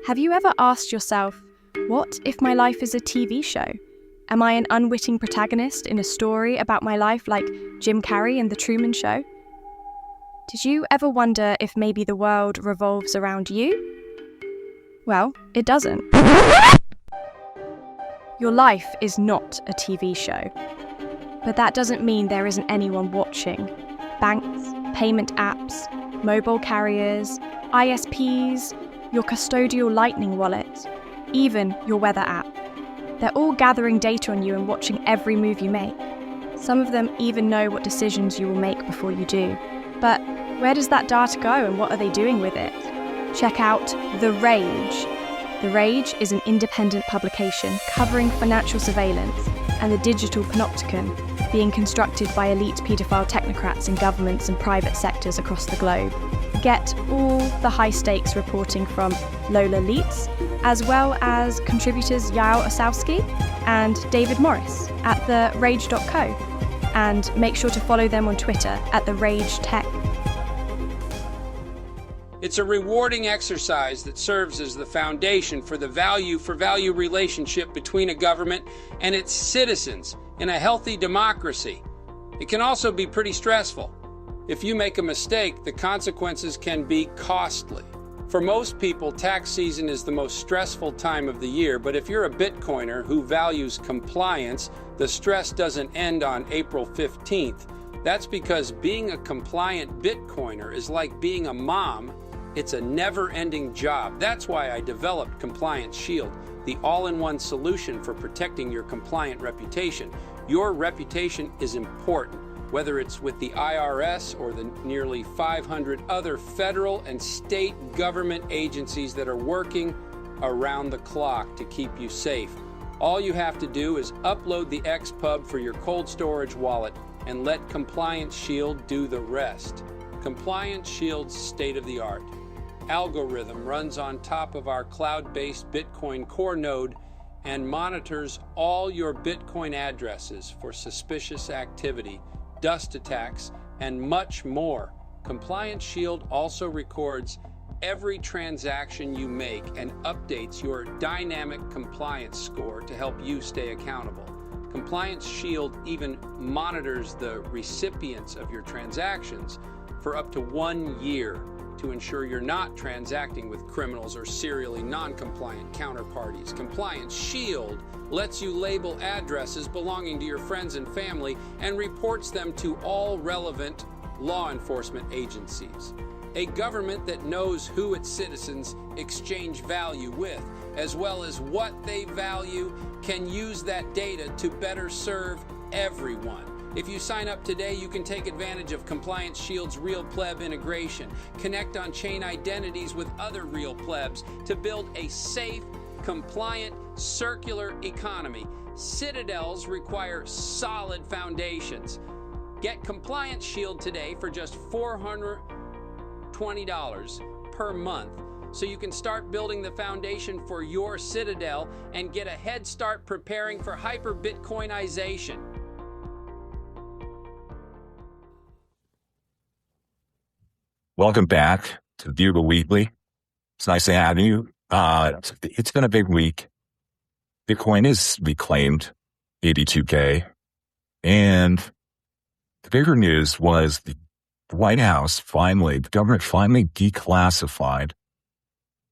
Have you ever asked yourself, what if my life is a TV show? Am I an unwitting protagonist in a story about my life like Jim Carrey in The Truman Show? Did you ever wonder if maybe the world revolves around you? Well, it doesn't. Your life is not a TV show. But that doesn't mean there isn't anyone watching. Banks, payment apps, mobile carriers, ISPs, your custodial Lightning wallet, even your weather app. They're all gathering data on you and watching every move you make. Some of them even know what decisions you will make before you do. But where does that data go and what are they doing with it? Check out The Rage. The Rage is an independent publication covering financial surveillance and the digital panopticon being constructed by elite paedophile technocrats in governments and private sectors across the globe. Get all the high-stakes reporting from Lola Leitz, as well as contributors Yael Osowski and David Morris at therage.co. And make sure to follow them on Twitter at TheRageTech. It's a rewarding exercise that serves as the foundation for the value-for-value relationship between a government and its citizens in a healthy democracy. It can also be pretty stressful. If you make a mistake, the consequences can be costly. For most people, tax season is the most stressful time of the year, but if you're a Bitcoiner who values compliance, the stress doesn't end on April 15th. That's because being a compliant Bitcoiner is like being a mom. It's a never-ending job. That's why I developed Compliance Shield, the all-in-one solution for protecting your compliant reputation. Your reputation is important, whether it's with the IRS or the nearly 500 other federal and state government agencies that are working around the clock to keep you safe. All you have to do is upload the XPub for your cold storage wallet and let Compliance Shield do the rest. Compliance Shield's state-of-the-art algorithm runs on top of our cloud-based Bitcoin core node and monitors all your Bitcoin addresses for suspicious activity, dust attacks, and much more. Compliance Shield also records every transaction you make and updates your dynamic compliance score to help you stay accountable. Compliance Shield even monitors the recipients of your transactions for up to 1 year to ensure you're not transacting with criminals or serially non-compliant counterparties. Compliance Shield lets you label addresses belonging to your friends and family and reports them to all relevant law enforcement agencies. A government that knows who its citizens exchange value with, as well as what they value, can use that data to better serve everyone. If you sign up today, you can take advantage of Compliance Shield's Real Pleb integration, connect on-chain identities with other Real Plebs to build a safe, compliant, circular economy. Citadels require solid foundations. Get Compliance Shield today for just $420 per month, so you can start building the foundation for your Citadel and get a head start preparing for hyper-Bitcoinization. Welcome back to the Bugle Weekly. It's nice to have you. It's been a big week. Bitcoin is reclaimed 82K. And the bigger news was the White House the government finally declassified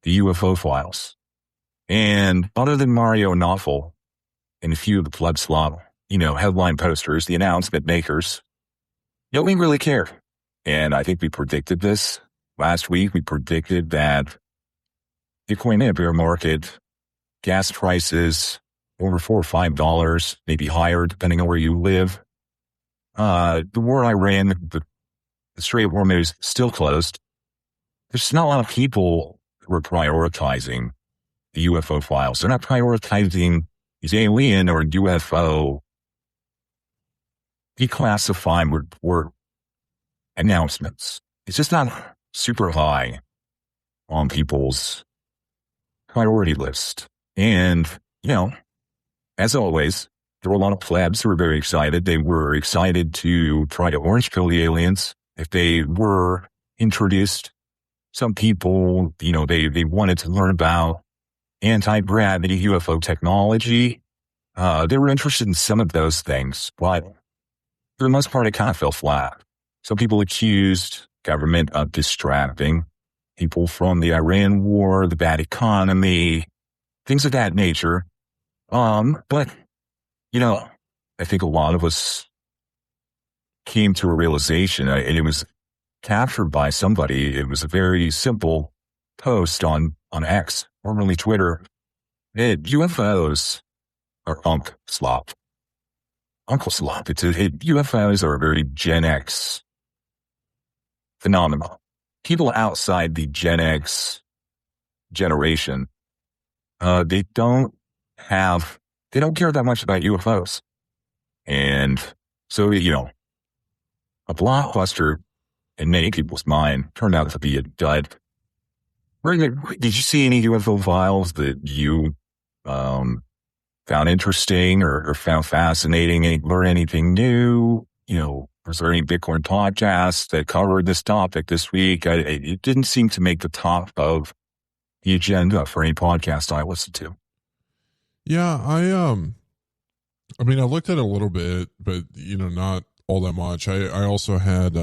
the UFO files. And other than Mario Nawfal and a few of the pleb slop, headline posters, the announcement makers, nobody really cared. And I think we predicted this last week. We predicted that Bitcoin in a bear market, gas prices over $4 or $5, maybe higher, depending on where you live. The war in Iran, the Strait of Hormuz is still closed. There's not a lot of people who are prioritizing the UFO files. They're not prioritizing these alien or UFO declassified report announcements. It's just not super high on people's priority list. And, as always, there were a lot of plebs who were very excited. They were excited to try to orange pill the aliens if they were introduced. Some people, they wanted to learn about anti-gravity UFO technology. They were interested in some of those things, but for the most part, it kind of fell flat. So people accused government of distracting people from the Iran war, the bad economy, things of that nature. But, I think a lot of us came to a realization, and it was captured by somebody. It was a very simple post on X, formerly Twitter. UFOs are Uncle Slop. UFOs are a very Gen X phenomenon. People outside the Gen X generation, they don't care that much about UFOs. And so, a blockbuster in many people's mind turned out to be a dud. Did you see any UFO files that you found interesting or found fascinating, learn anything new? Was there any Bitcoin podcasts that covered this topic this week? It didn't seem to make the top of the agenda for any podcast I listened to. Yeah, I mean, I looked at it a little bit, but, not all that much. I also had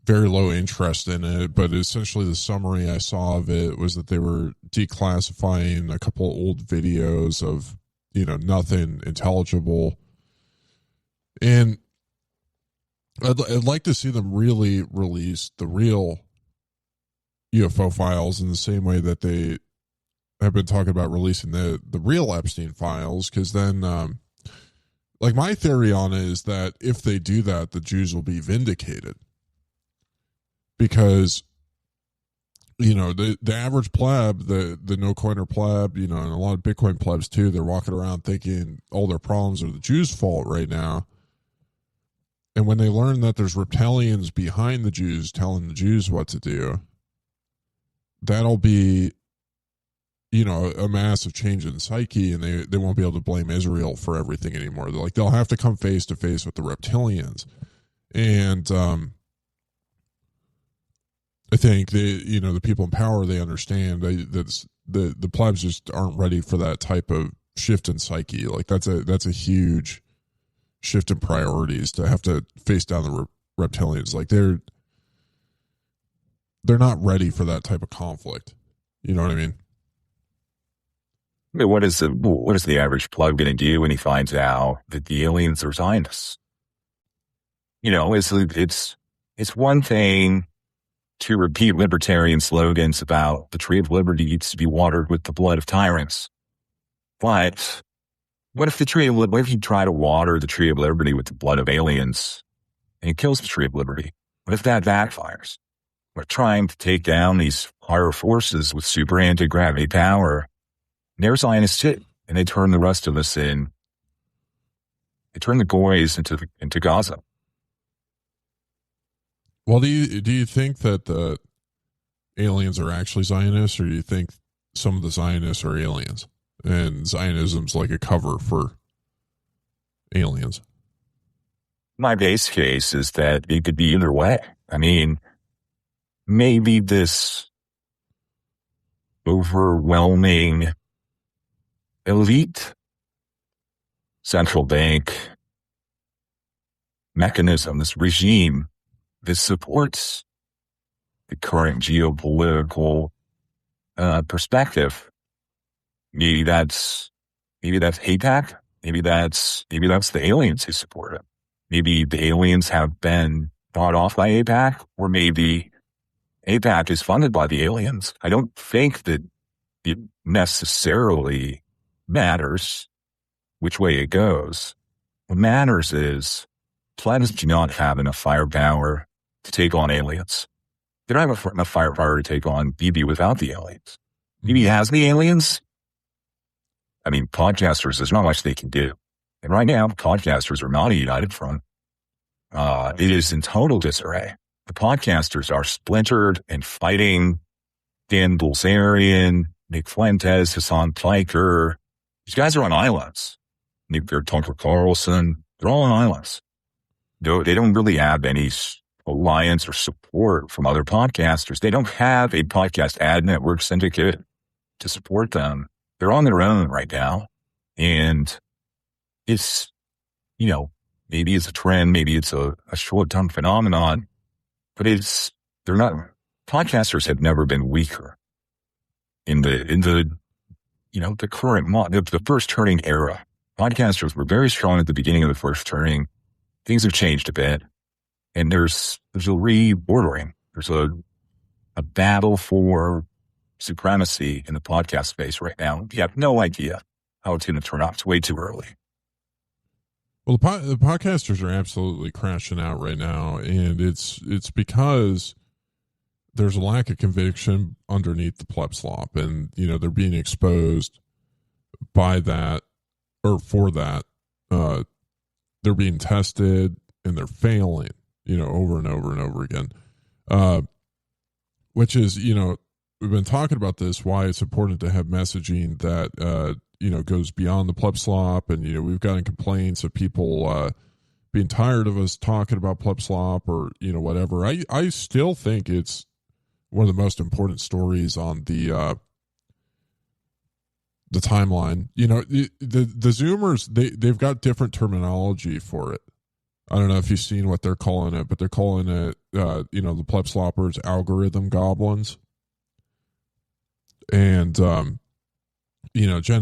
very low interest in it, but essentially the summary I saw of it was that they were declassifying a couple old videos of, nothing intelligible. And I'd like to see them really release the real UFO files in the same way that they have been talking about releasing the real Epstein files, because then, my theory on it is that if they do that, the Jews will be vindicated. Because, the average pleb, the no-coiner pleb, and a lot of Bitcoin plebs too, they're walking around thinking all their problems are the Jews' fault right now. And when they learn that there's reptilians behind the Jews telling the Jews what to do, that'll be, a massive change in psyche, and they won't be able to blame Israel for everything anymore. They'll have to come face to face with the reptilians. And I think the people in power, they understand that the plebs just aren't ready for that type of shift in psyche. That's a huge shift in priorities to have to face down the reptilians. They're not ready for that type of conflict. You know what I mean? What is the average plug going to do when he finds out that the aliens are Zionists? It's one thing to repeat libertarian slogans about the tree of liberty needs to be watered with the blood of tyrants. But what if you try to water the tree of liberty with the blood of aliens and it kills the tree of liberty? What if that backfires? We're trying to take down these higher forces with super anti-gravity power. They're Zionists too, and they turn the rest of us in. They turn the Goys into Gaza. Well, do you think that the aliens are actually Zionists, or do you think some of the Zionists are aliens and Zionism's like a cover for aliens? My base case is that it could be either way. I mean, maybe this overwhelming elite central bank mechanism, this regime that supports the current geopolitical perspective. Maybe that's AIPAC. Maybe that's the aliens who support it. Maybe the aliens have been bought off by AIPAC, or maybe AIPAC is funded by the aliens. I don't think that it necessarily matters which way it goes. What matters is plebs do not have enough firepower to take on aliens. They don't have enough firepower to take on BB without the aliens. BB has the aliens. I mean, podcasters, there's not much they can do. And right now, podcasters are not a united front. It is in total disarray. The podcasters are splintered and fighting. Dan Bilzerian, Nick Fuentes, Hassan Piker. These guys are on islands. Tucker Carlson, they're all on islands. They don't really have any alliance or support from other podcasters. They don't have a podcast ad network syndicate to support them. They're on their own right now. And it's, maybe it's a trend, maybe it's a short-term phenomenon, but they're not, podcasters have never been weaker in the current the first turning era. Podcasters were very strong at the beginning of the first turning. Things have changed a bit, and there's a rebordering. There's a battle for supremacy in the podcast space right now. You have no idea how it's going to turn out. It's way too early. Well, the podcasters are absolutely crashing out right now, and it's because there's a lack of conviction underneath the pleb slop, and they're being exposed by that or for that. They're being tested and they're failing, over and over and over again. Which is, we've been talking about this, why it's important to have messaging that goes beyond the pleb slop, and we've gotten complaints of people being tired of us talking about pleb slop or whatever. I still think it's one of the most important stories on the timeline. The Zoomers, they've got different terminology for it. I don't know if you've seen what they're calling it, but they're calling it the pleb sloppers algorithm goblins. And Gen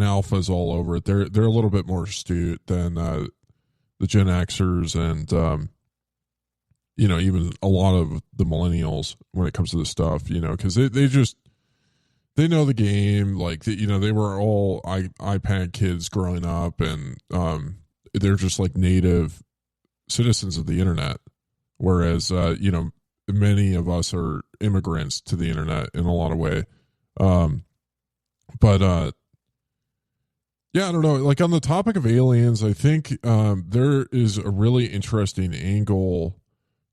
Alpha's all over it. They're a little bit more astute than the Gen Xers and even a lot of the millennials when it comes to this stuff, because they know the game. Like, they were all iPad kids growing up, and they're just like native citizens of the internet. Whereas, many of us are immigrants to the internet in a lot of way. Yeah, I don't know. Like, on the topic of aliens, I think there is a really interesting angle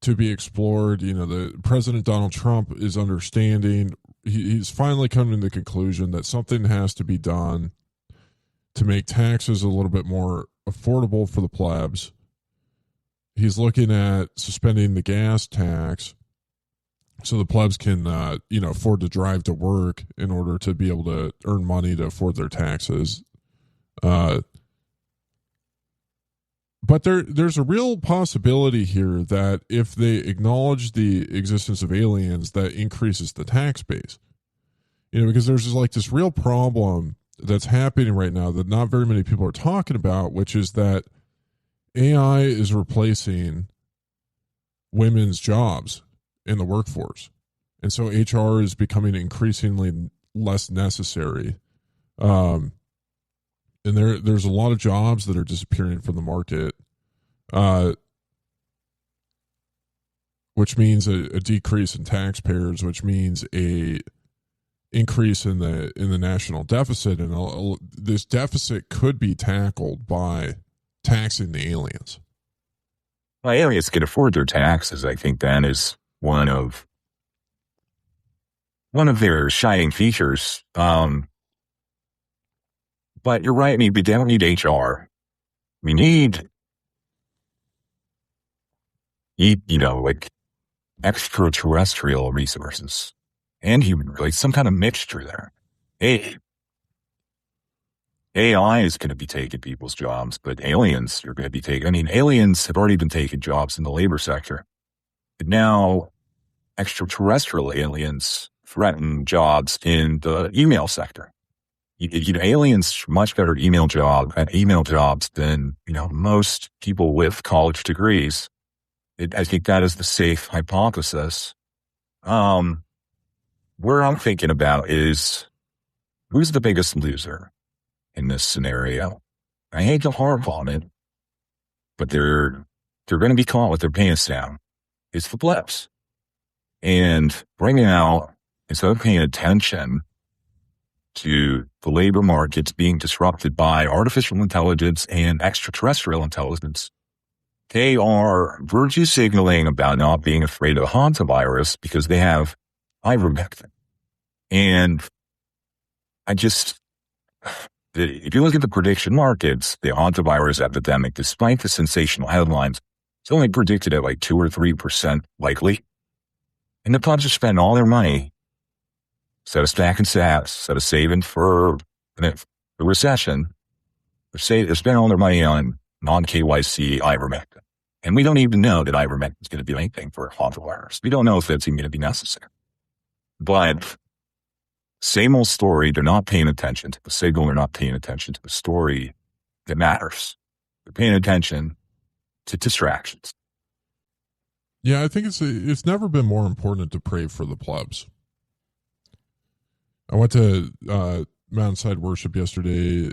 to be explored. The President Donald Trump is understanding. He's finally coming to the conclusion that something has to be done to make taxes a little bit more affordable for the plebs. He's looking at suspending the gas tax so the plebs can, afford to drive to work in order to be able to earn money to afford their taxes. But there's a real possibility here that if they acknowledge the existence of aliens, that increases the tax base. Because there's this real problem that's happening right now that not very many people are talking about, which is that AI is replacing women's jobs in the workforce. And so HR is becoming increasingly less necessary. And there's a lot of jobs that are disappearing from the market, which means a decrease in taxpayers, which means a increase in the national deficit, and this deficit could be tackled by taxing the aliens. Well, aliens can afford their taxes. I think that is one of their shining features. But you're right. I mean, we don't need HR. We need extraterrestrial resources and human, some kind of mixture there. AI is going to be taking people's jobs, but aliens are going to be taking, aliens have already been taking jobs in the labor sector. But now extraterrestrial aliens threaten jobs in the email sector. Aliens much better at email jobs than, most people with college degrees. I think that is the safe hypothesis. Where I'm thinking about is who's the biggest loser in this scenario. I hate to harp on it, but they're going to be caught with their pants down. It's the plebs. And right now, instead of paying attention to the labor markets being disrupted by artificial intelligence and extraterrestrial intelligence, they are virtue signaling about not being afraid of the hantavirus because they have ivermectin. And if you look at the prediction markets, the hantavirus epidemic, despite the sensational headlines, It's only predicted at like 2 or 3% likely. And the plebs are spending all their money instead of stacking sats, instead of saving for the recession. They're spending all their money on non-KYC ivermectin. And we don't even know that ivermectin is going to do anything for hantavirus. We don't know if that's even going to be necessary. But same old story. They're not paying attention to the signal. They're not paying attention to the story that matters. They're paying attention to distractions. Yeah, I think it's never been more important to pray for the plebs. I went to Mountainside Worship yesterday.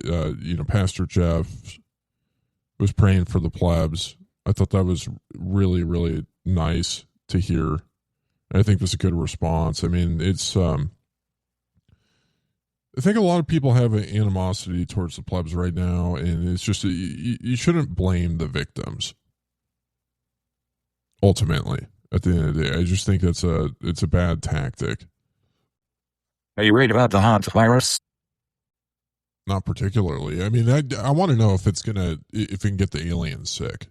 Pastor Jeff was praying for the plebs. I thought that was really, really nice to hear. I think that's a good response. I mean, it's I think a lot of people have an animosity towards the plebs right now, and it's just you shouldn't blame the victims. Ultimately, at the end of the day, I just think it's a bad tactic. Are you worried about the hantavirus? Not particularly. I mean, I want to know if it can get the aliens sick.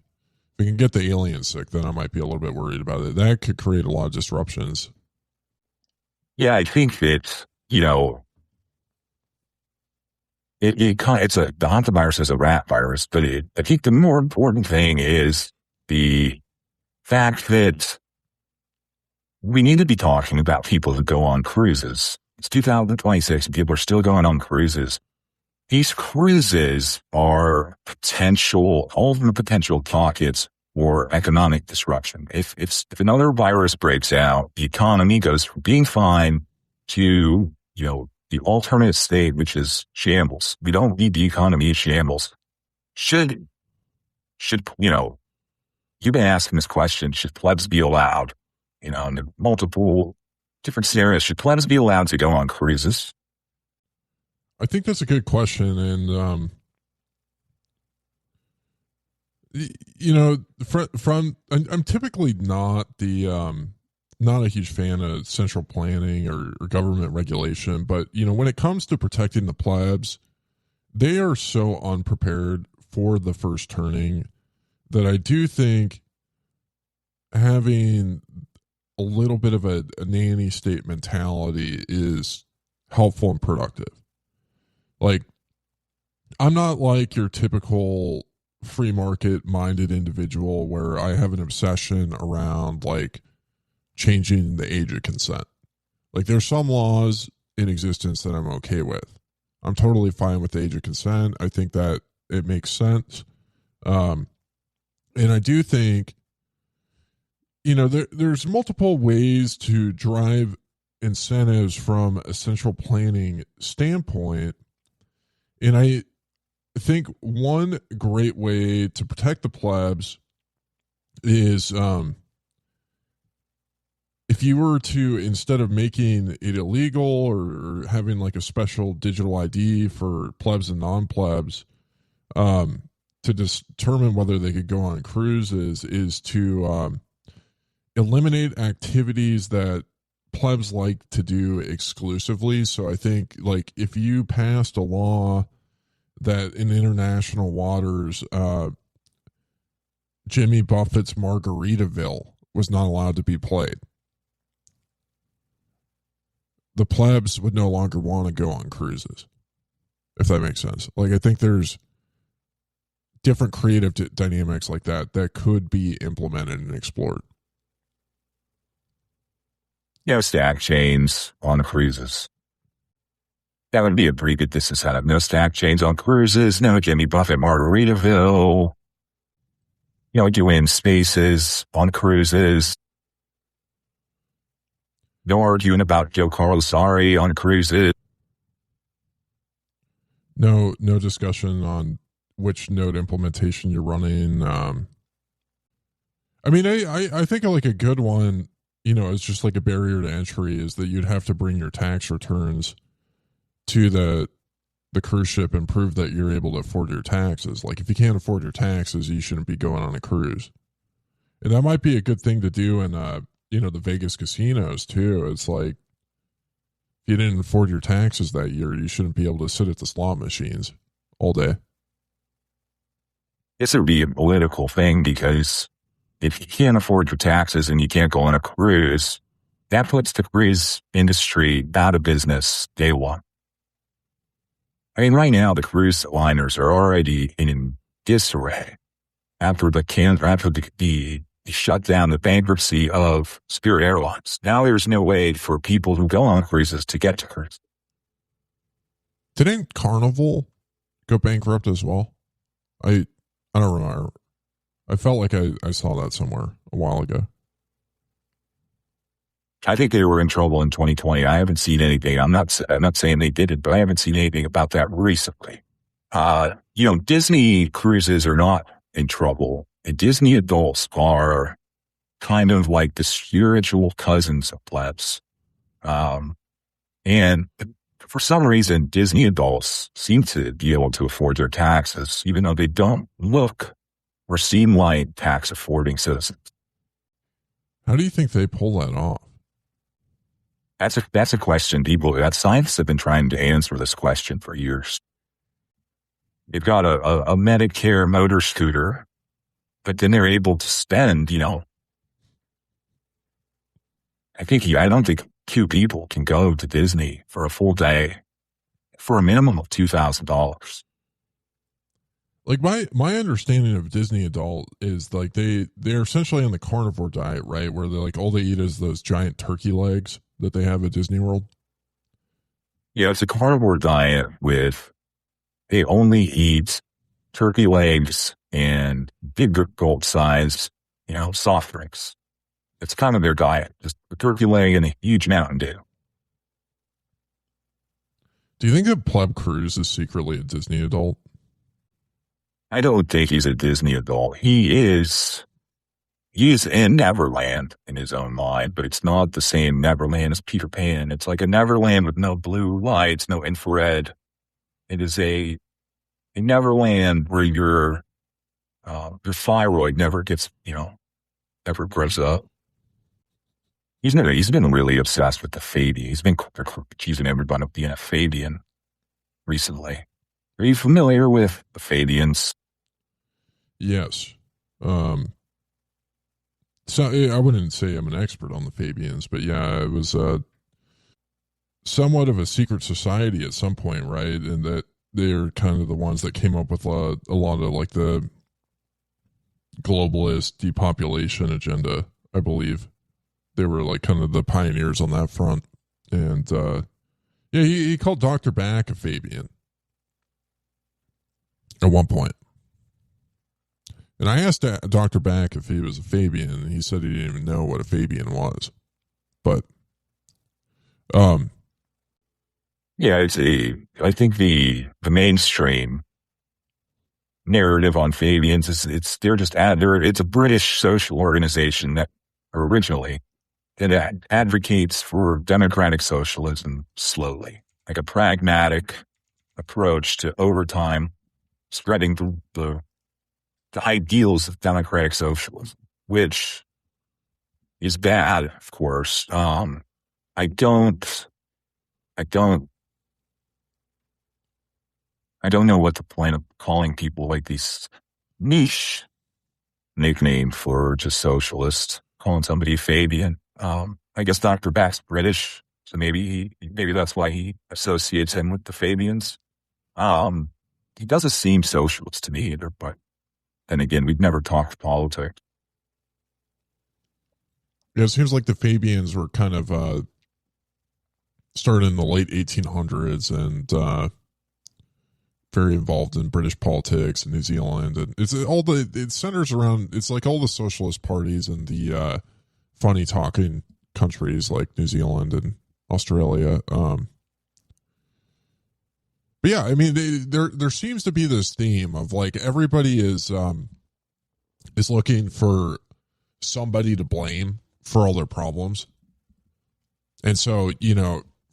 If it can get the aliens sick, then I might be a little bit worried about it. That could create a lot of disruptions. Yeah, I think that, the hantavirus is a rat virus, but I think the more important thing is the fact that we need to be talking about people who go on cruises. It's 2026 and people are still going on cruises. These cruises are all of them potential pockets for economic disruption. If another virus breaks out, the economy goes from being fine to, the alternative state, which is shambles. We don't need the economy in shambles. Should, you've been asking this question, should plebs be allowed, in multiple different scenarios, should plebs be allowed to go on cruises? I think that's a good question. And, I'm typically not not a huge fan of central planning or government regulation, but, when it comes to protecting the plebs, they are so unprepared for the first turning that I do think having a little bit of a nanny state mentality is helpful and productive. Like, I'm not like your typical free market minded individual where I have an obsession around like changing the age of consent. Like, there's some laws in existence that I'm okay with. I'm totally fine with the age of consent. I think that it makes sense. And I do think, there's multiple ways to drive incentives from a central planning standpoint. And I think one great way to protect the plebs is if you were to, instead of making it illegal or having like a special digital ID for plebs and non-plebs, to determine whether they could go on cruises, is to eliminate activities that plebs like to do exclusively. So I think, like, if you passed a law that in international waters, Jimmy Buffett's Margaritaville was not allowed to be played, the plebs would no longer want to go on cruises, if that makes sense. Like, I think there's different creative dynamics like that could be implemented and explored. Stack chains on cruises. That would be a pretty good disincentive. No stack chains on cruises. No Jimmy Buffett Margaritaville. Doing spaces on cruises. No arguing about Joe Carlosari on cruises. No discussion on which node implementation you're running. I mean, I think like a good one, is just like a barrier to entry is that you'd have to bring your tax returns to the cruise ship and prove that you're able to afford your taxes. Like, if you can't afford your taxes, you shouldn't be going on a cruise. And that might be a good thing to do in, the Vegas casinos too. It's like, if you didn't afford your taxes that year, you shouldn't be able to sit at the slot machines all day. This would be a political thing because if you can't afford your taxes and you can't go on a cruise, that puts the cruise industry out of business day one. I mean, right now, the cruise liners are already in disarray after the shutdown, the bankruptcy of Spirit Airlines. Now there's no way for people who go on cruises to get to cruise. Didn't Carnival go bankrupt as well? I don't remember. I felt like I saw that somewhere a while ago. I think they were in trouble in 2020. I haven't seen anything. I'm not saying they did it, but I haven't seen anything about that recently. Disney cruises are not in trouble. And Disney adults are kind of like the spiritual cousins of plebs. And for some reason, Disney adults seem to be able to afford their taxes, even though they don't look or seem like tax-affording citizens. How do you think they pull that off? That's a question scientists have been trying to answer this question for years. They've got a Medicare motor scooter, but then they're able to spend, I don't think two people can go to Disney for a full day for a minimum of $2,000. Like my understanding of Disney adult is like they're essentially on the carnivore diet, right? Where they're like all they eat is those giant turkey legs that they have at Disney World. Yeah, it's a carnivore diet they only eat turkey legs and big gold size, soft drinks. It's kind of their diet, just a turkey leg and a huge Mountain Dew. Do you think that Pleb Cruz is secretly a Disney adult? I don't think he's a Disney adult. He is in Neverland in his own mind, but it's not the same Neverland as Peter Pan. It's like a Neverland with no blue lights, no infrared. It is a Neverland where your thyroid never gets, never grows up. He's been really obsessed with the Fabian. He's been accusing everybody of being a Fabian recently. Are you familiar with the Fabians? Yes. So I wouldn't say I'm an expert on the Fabians, but yeah, it was somewhat of a secret society at some point, right? And that they're kind of the ones that came up with a lot of like the globalist depopulation agenda, I believe. They were like kind of the pioneers on that front. And he called Dr. Back a Fabian at one point. And I asked Dr. Back if he was a Fabian, and he said he didn't even know what a Fabian was. But, yeah, I think the mainstream narrative on Fabians is it's a British social organization that advocates for democratic socialism slowly, like a pragmatic approach to over time spreading the ideals of democratic socialism, which is bad, of course. I don't know what the point of calling people like these niche nickname for just socialist, calling somebody Fabian. I guess Dr. Back's British, so maybe that's why he associates him with the Fabians. He doesn't seem socialist to me either, but then again, we've never talked politics. Yeah, it seems like the Fabians were kind of started in the late 1800s and very involved in British politics and New Zealand, and it centers around, it's like all the socialist parties and the funny talking countries like New Zealand and Australia. But yeah, I mean, there seems to be this theme of like everybody is looking for somebody to blame for all their problems. And so,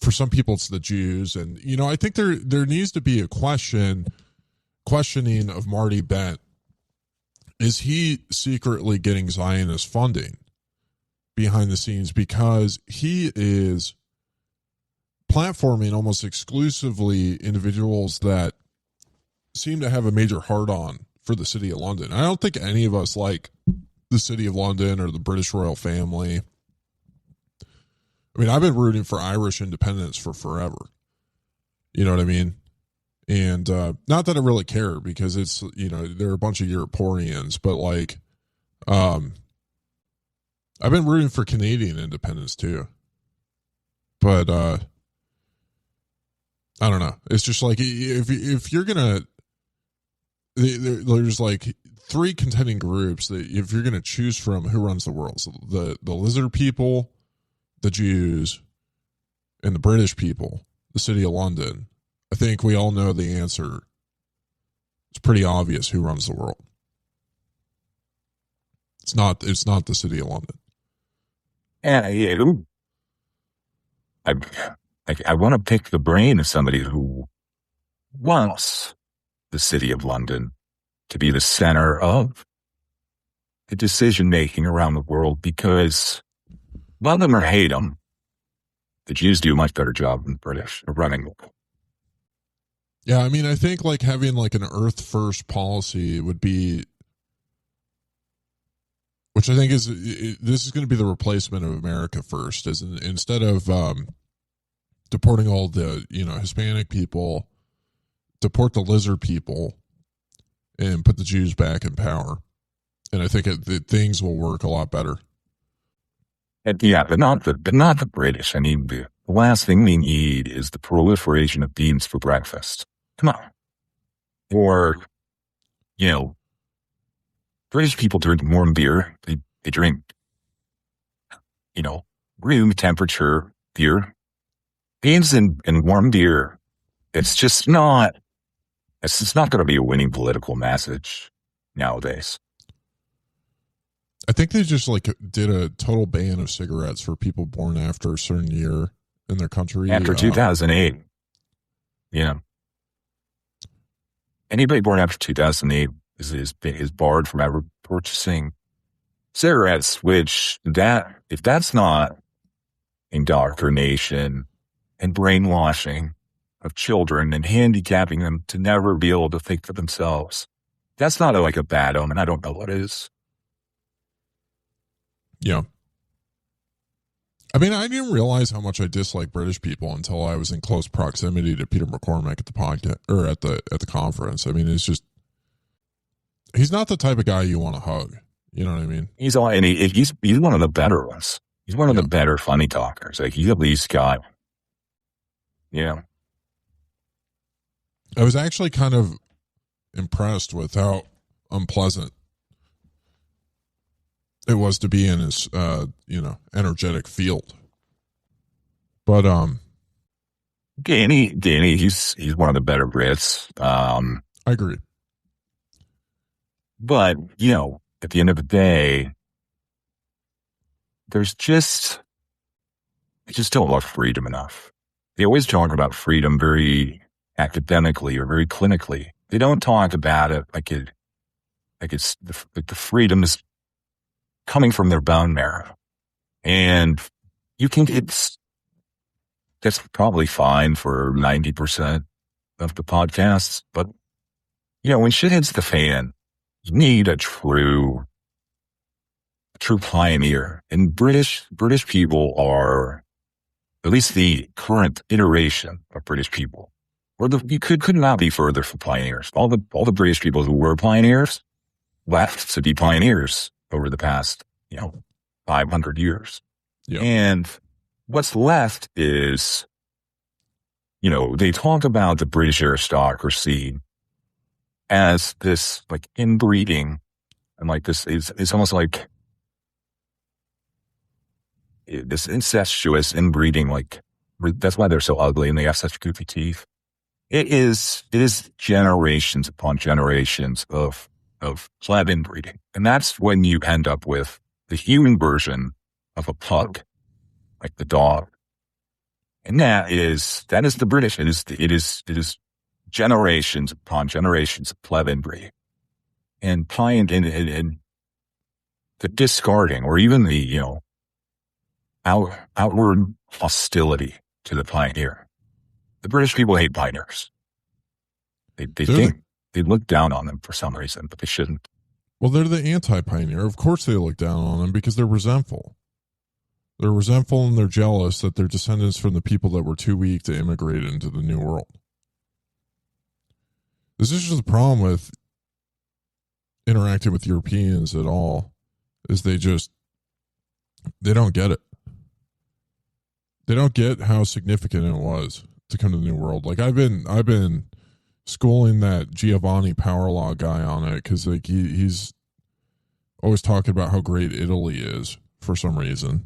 for some people it's the Jews, and I think there needs to be a questioning of Marty Bent. Is he secretly getting Zionist funding behind the scenes, because he is platforming almost exclusively individuals that seem to have a major hard-on for the city of London? I don't think any of us like the City of London or the British royal family. I mean, I've been rooting for Irish independence for forever. You know what I mean? And not that I really care, because it's, they're a bunch of Europeans, but like, I've been rooting for Canadian independence too. But I don't know. It's just like, if you're gonna, there's like three contending groups that if you're gonna choose from who runs the world, so the lizard people, the Jews, and the British people, the City of London. I think we all know the answer. It's pretty obvious who runs the world. It's not the City of London. And I want to pick the brain of somebody who wants the City of London to be the center of the decision making around the world, because love them or hate them, the Jews do a much better job than the British of running the world. Yeah, I mean, I think like having like an Earth first policy would be, which I think this is going to be the replacement of America first, is instead of deporting all the Hispanic people, deport the lizard people, and put the Jews back in power. And I think things will work a lot better. And yeah, but not the British. I mean, the last thing we need is the proliferation of beans for breakfast. Come on. Or, British people drink warm beer. They drink, room temperature beer. Beans and warm beer. It's just not going to be a winning political message nowadays. I think they just like did a total ban of cigarettes for people born after a certain year in their country. After 2008. Anybody born after 2008 is barred from ever purchasing cigarettes, which if that's not indoctrination and brainwashing of children and handicapping them to never be able to think for themselves, that's not like a bad omen. I don't know what is. Yeah. I mean, I didn't realize how much I dislike British people until I was in close proximity to Peter McCormack at the podcast or at the conference. I mean, it's just, he's not the type of guy you want to hug. You know what I mean? He's one of the better ones. He's one of the better funny talkers. Like, he's at least got, I was actually kind of impressed with how unpleasant it was to be in his, energetic field. But, Danny, he's one of the better Brits. I agree. But, at the end of the day, they just don't love freedom enough. They always talk about freedom very academically or very clinically. They don't talk about it like it's the freedom is coming from their bone marrow. And that's probably fine for 90% of the podcasts. But, when shit hits the fan, you need a true pioneer. And British people are, at least the current iteration of British people, you could not be further from pioneers. All the British people who were pioneers left to be pioneers over the past, 500 years. Yep. And what's left is, they talk about the British aristocracy as this like inbreeding, and like this is almost like this incestuous inbreeding. Like, that's why they're so ugly and they have such goofy teeth. It is generations upon generations of pleb inbreeding, and that's when you end up with the human version of a pug, like the dog. And that is the British. It is generations upon generations of pleb inbreeding, and the discarding, or even the outward hostility to the pioneer. The British people hate pioneers. They think they look down on them for some reason, but they shouldn't. Well, they're the anti-pioneer. Of course they look down on them because they're resentful. They're resentful and they're jealous that they're descendants from the people that were too weak to immigrate into the New World. This is just the problem with interacting with Europeans at all, is they don't get it. They don't get how significant it was to come to the New World. Like I've been schooling that Giovanni Power Law guy on it because like he's always talking about how great Italy is for some reason.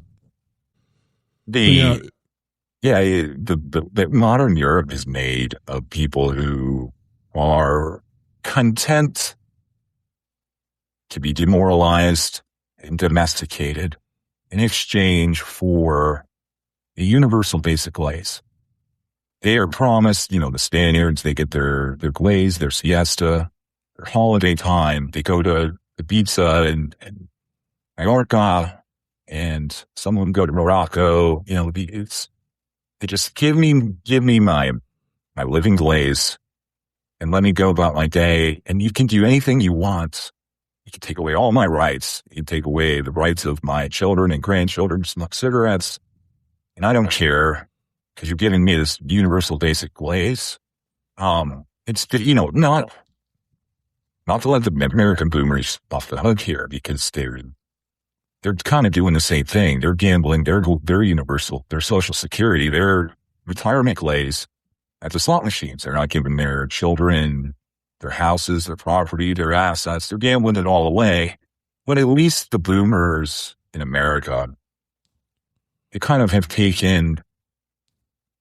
The modern Europe is made of people who are content to be demoralized and domesticated in exchange for a universal basic glaze. They are promised, the Spaniards, they get their glaze, their siesta, their holiday time. They go to Ibiza and Mallorca, and some of them go to Morocco. They just give me my living glaze and let me go about my day. And you can do anything you want. You can take away all my rights. You can take away the rights of my children and grandchildren, smoke cigarettes. And I don't care because you're giving me this universal basic glaze. It's, not to let the American boomers off the hook here because they're kind of doing the same thing. They're gambling. They're universal. Their social security, their retirement glaze at the slot machines. They're not giving their children their houses, their property, their assets. They're gambling it all away. But at least the boomers in America, they kind of have taken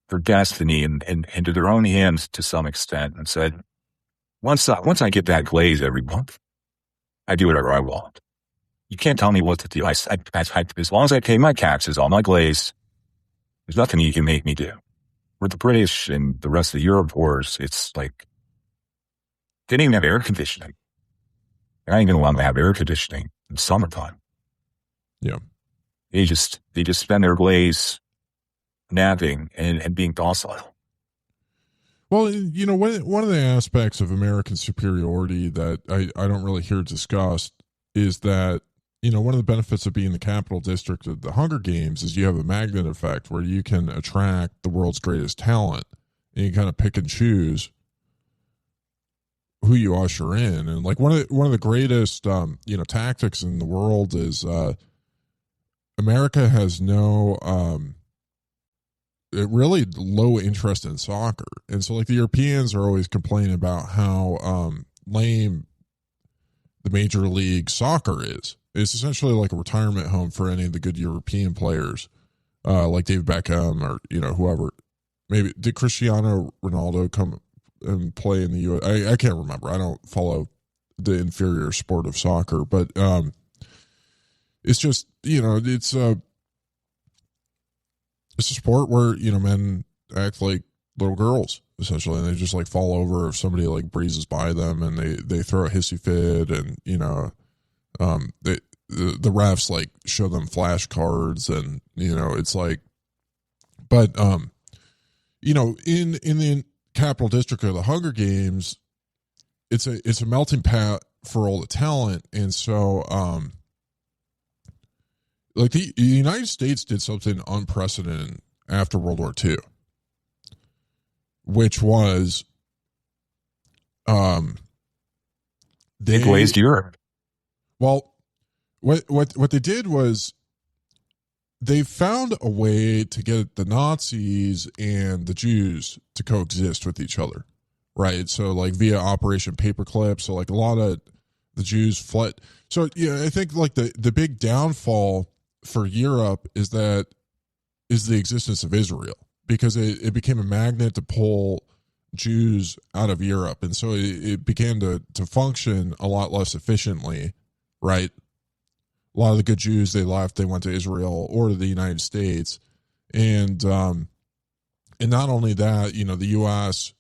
their destiny into their own hands to some extent and said, once I get that glaze every month, I do whatever I want. You can't tell me what to do. As long as I pay my taxes on my glaze, there's nothing you can make me do. With the British and the rest of the Europe wars, it's like they didn't even have air conditioning. They're not even allowed to have air conditioning in summertime. Yeah. They just spend their glaze napping and being docile. Well, one of the aspects of American superiority that I don't really hear discussed is that, one of the benefits of being the capital district of the Hunger Games is you have a magnet effect where you can attract the world's greatest talent and you kind of pick and choose who you usher in. And like one of the greatest, tactics in the world is, America has no, really low interest in soccer. And so like the Europeans are always complaining about how, lame the Major League Soccer is. It's essentially like a retirement home for any of the good European players, like David Beckham or, whoever. Maybe did Cristiano Ronaldo come and play in the U.S.? I can't remember. I don't follow the inferior sport of soccer, but it's just, it's a sport where, men act like little girls, essentially, and they just like fall over if somebody like breezes by them and they throw a hissy fit and, the refs like show them flashcards and, it's like, but, in the capital district of the Hunger Games, it's a melting pot for all the talent. And so, like the United States did something unprecedented after World War II, which was, They glazed Europe. Well, what they did was they found a way to get the Nazis and the Jews to coexist with each other, right? So like via Operation Paperclip. So like a lot of the Jews fled. So yeah, I think like the big downfall for Europe is the existence of Israel, because it became a magnet to pull Jews out of Europe. And so it began to function a lot less efficiently, right? A lot of the good Jews, they left, they went to Israel or to the United States. And not only that, the U.S.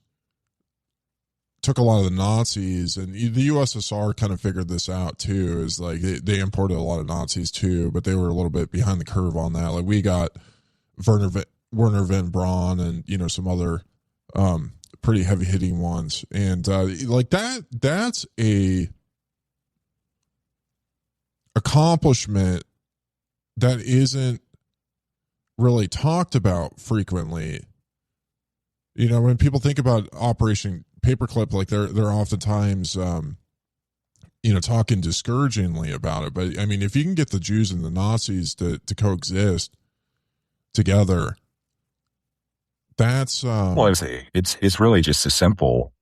took a lot of the Nazis, and the USSR kind of figured this out too, is like they imported a lot of Nazis too, but they were a little bit behind the curve on that. Like we got Werner von Braun and, some other pretty heavy hitting ones. And like that's a accomplishment that isn't really talked about frequently. You know, when people think about Operation Paperclip, like they're oftentimes, talking discouragingly about it. But I mean, if you can get the Jews and the Nazis to coexist together, that's well, it's really just as simple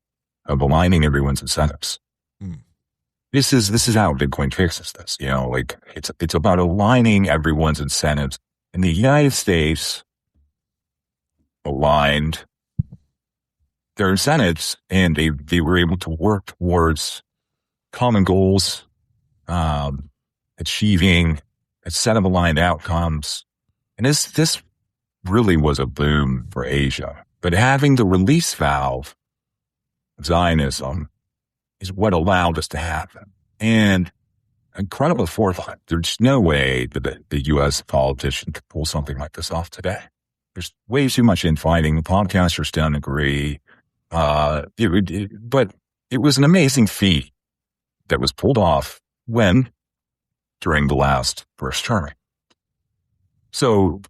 of aligning everyone's incentives. This is how Bitcoin fixes this. You know, like it's about aligning everyone's incentives. And the United States aligned their incentives, and they were able to work towards common goals, achieving a set of aligned outcomes. And this really was a boom for Asia. But having the release valve, Zionism, is what allowed this to happen. And incredible forethought. There's no way that the U.S. politician could pull something like this off today. There's way too much infighting. The podcasters don't agree. But it was an amazing feat that was pulled off during the last first term. So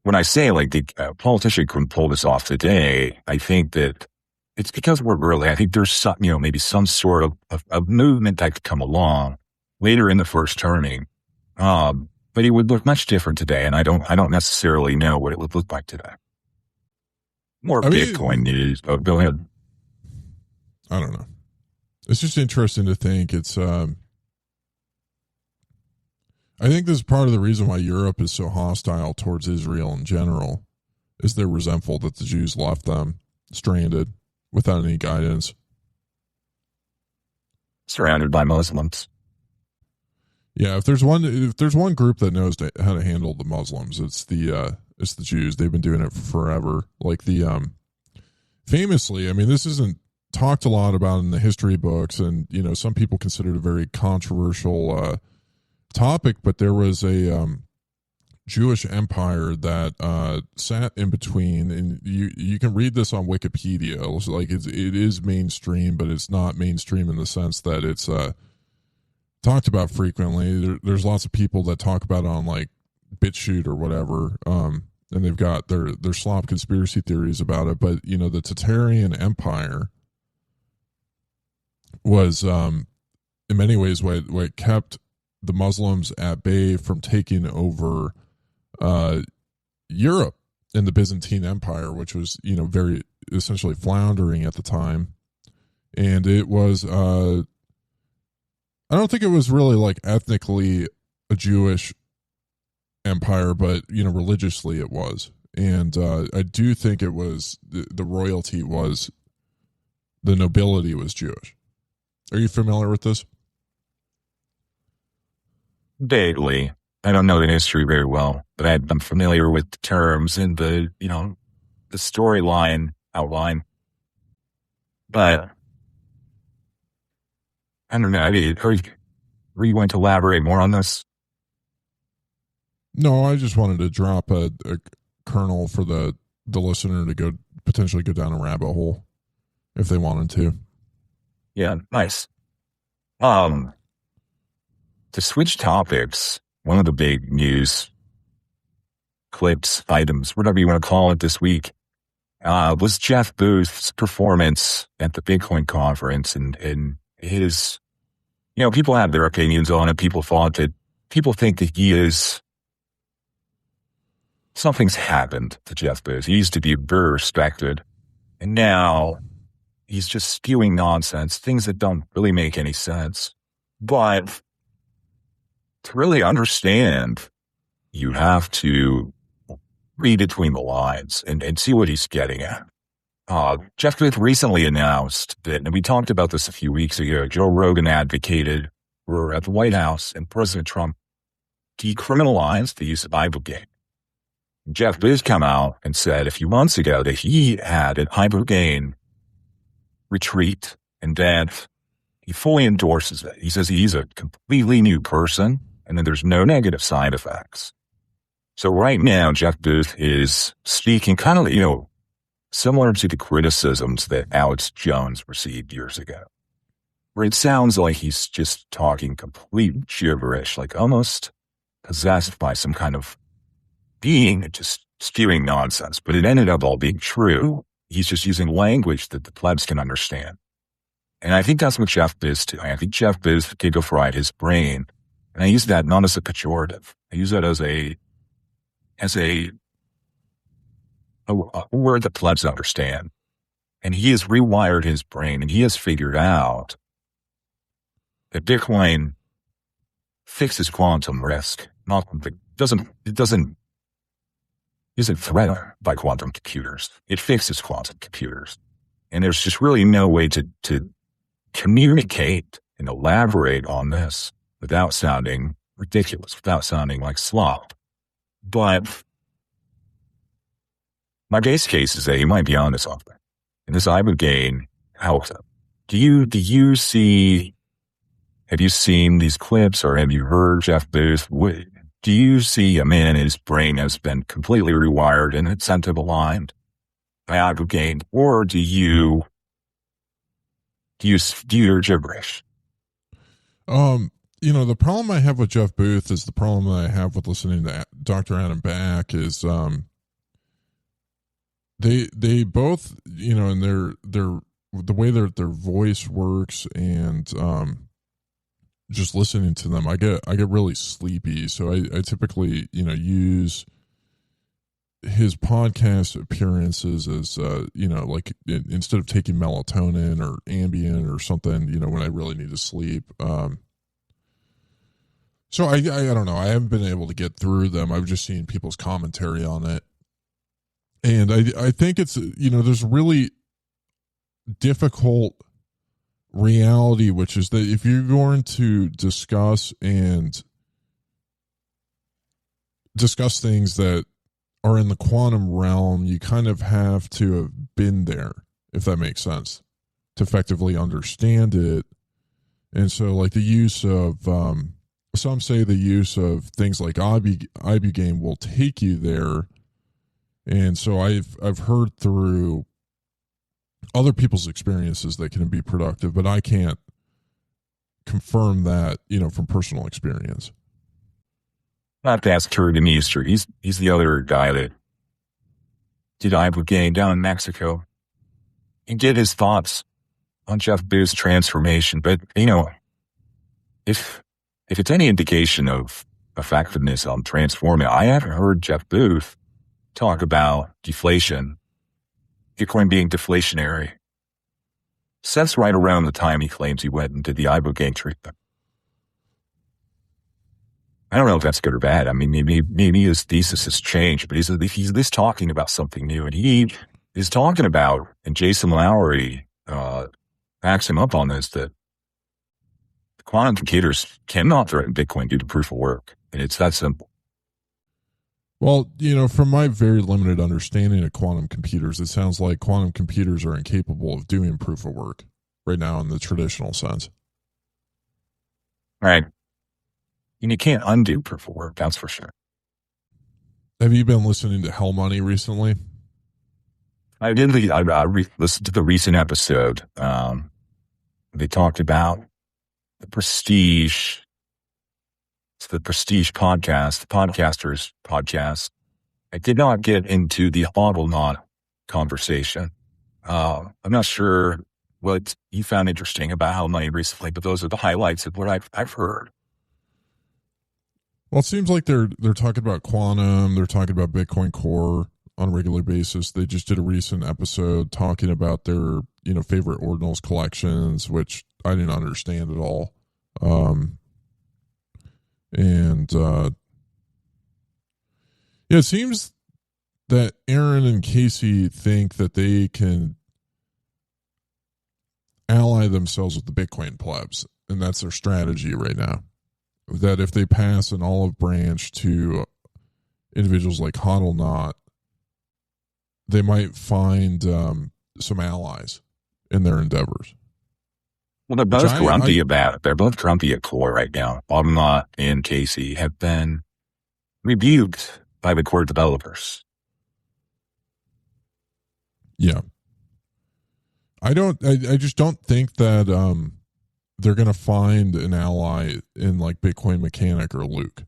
when I say like the politician couldn't pull this off today, I think that it's because we're early. I think there's some, maybe some sort of movement that could come along later in the first turning. But it would look much different today. And I don't necessarily know what it would look like today. More Bitcoin news. Oh, go ahead. I don't know. It's just interesting to think I think this is part of the reason why Europe is so hostile towards Israel in general, is they're resentful that the Jews left them stranded without any guidance. Surrounded by Muslims. Yeah, if there's one group that knows how to handle the Muslims, it's the Jews. They've been doing it for forever. Like famously, I mean, this isn't talked a lot about in the history books, and some people consider it a very controversial topic, but there was a Jewish empire that sat in between, and you can read this on Wikipedia. It's like it is mainstream, but it's not mainstream in the sense that it's talked about frequently. There's lots of people that talk about it on like BitChute or whatever, and they've got their slop conspiracy theories about it. But the Tatarian Empire was in many ways what kept the Muslims at bay from taking over Europe and the Byzantine Empire, which was very essentially floundering at the time. And it was I don't think it was really like ethnically a Jewish empire, but religiously it was. And I do think it was the royalty was, the nobility was Jewish. Are you familiar with this? Vaguely. I don't know the history very well, but I'm familiar with the terms and the storyline outline. But I don't know. Are you going to elaborate more on this? No, I just wanted to drop a kernel for the listener to potentially go down a rabbit hole if they wanted to. Yeah, nice. To switch topics, one of the big news clips, items, whatever you want to call it this week, was Jeff Booth's performance at the Bitcoin conference, and his, people have their opinions on it. People think that he is, something's happened to Jeff Booth. He used to be very respected, and now he's just spewing nonsense, things that don't really make any sense. But to really understand, you have to read between the lines and see what he's getting at. Jeff Booth recently announced that, and we talked about this a few weeks ago, Joe Rogan advocated for at the White House and President Trump decriminalized the use of ibogaine. Jeff Booth came out and said a few months ago that he had an ibogaine retreat and that he fully endorses it. He says he's a completely new person and that there's no negative side effects. So right now, Jeff Booth is speaking kind of, similar to the criticisms that Alex Jones received years ago. where it sounds like he's just talking complete gibberish, like almost possessed by some kind of being and just spewing nonsense. But it ended up all being true. He's just using language that the plebs can understand. And I think that's what Jeff Biz too. I think Jeff Biz gigafried his brain. And I use that not as a pejorative. I use that as a word that plebs understand. And he has rewired his brain, and he has figured out that Bitcoin fixes quantum risk. Isn't threatened by quantum computers. It fixes quantum computers. And there's just really no way to communicate and elaborate on this without sounding ridiculous, without sounding like slop. But my base case is that he might be onto something. And this ibogaine helps him. Have you seen these clips, or have you heard Jeff Booth? Do you see a man his brain has been completely rewired and incentive aligned by ibogaine, or do you hear gibberish? The problem I have with Jeff Booth is the problem that I have with listening to Dr. Adam Back is they both, and their the way their voice works, and just listening to them, I get really sleepy. So I typically, use his podcast appearances as, like instead of taking melatonin or Ambien or something, when I really need to sleep. So I don't know. I haven't been able to get through them. I've just seen people's commentary on it. And I think it's, there's really difficult reality, which is that if you're going to discuss things that are in the quantum realm, you kind of have to have been there, if that makes sense, to effectively understand it. And so like the use of, some say the use of things like ibogaine will take you there. And so I've heard through other people's experiences that can be productive, but I can't confirm that, from personal experience. I have to ask Kurt Demeester. He's the other guy that did ibogaine down in Mexico. He did his thoughts on Jeff Booth's transformation, but if it's any indication of effectiveness on transforming, I haven't heard Jeff Booth talk about deflation, Bitcoin being deflationary, since right around the time he claims he went and did the ibogaine treatment. I don't know if that's good or bad. I mean, maybe his thesis has changed, but he's at least talking about something new. And he is talking about, and Jason Lowery backs him up on this, that quantum computers cannot threaten Bitcoin due to proof of work. And it's that simple. Well, from my very limited understanding of quantum computers, it sounds like quantum computers are incapable of doing proof of work right now in the traditional sense. Right. And you can't undo proof of work, that's for sure. Have you been listening to Hell Money recently? I did. I listened to the recent episode. They talked about the Prestige. It's the Prestige podcast, the Podcasters podcast. I did not get into the Not conversation. I'm not sure what you found interesting about Hell Money recently, but those are the highlights of what I've heard. Well, it seems like they're talking about quantum. They're talking about Bitcoin Core on a regular basis. They just did a recent episode talking about their, favorite ordinals collections, which I didn't understand at all. It seems that Aaron and Casey think that they can ally themselves with the Bitcoin plebs, and that's their strategy right now. That if they pass an olive branch to individuals like HODLNOT, they might find some allies in their endeavors. Well, they're both grumpy about it. They're both grumpy at core right now. HODLNOT and Casey have been rebuked by the core developers. Yeah. I just don't think that they're going to find an ally in like Bitcoin Mechanic or Luke,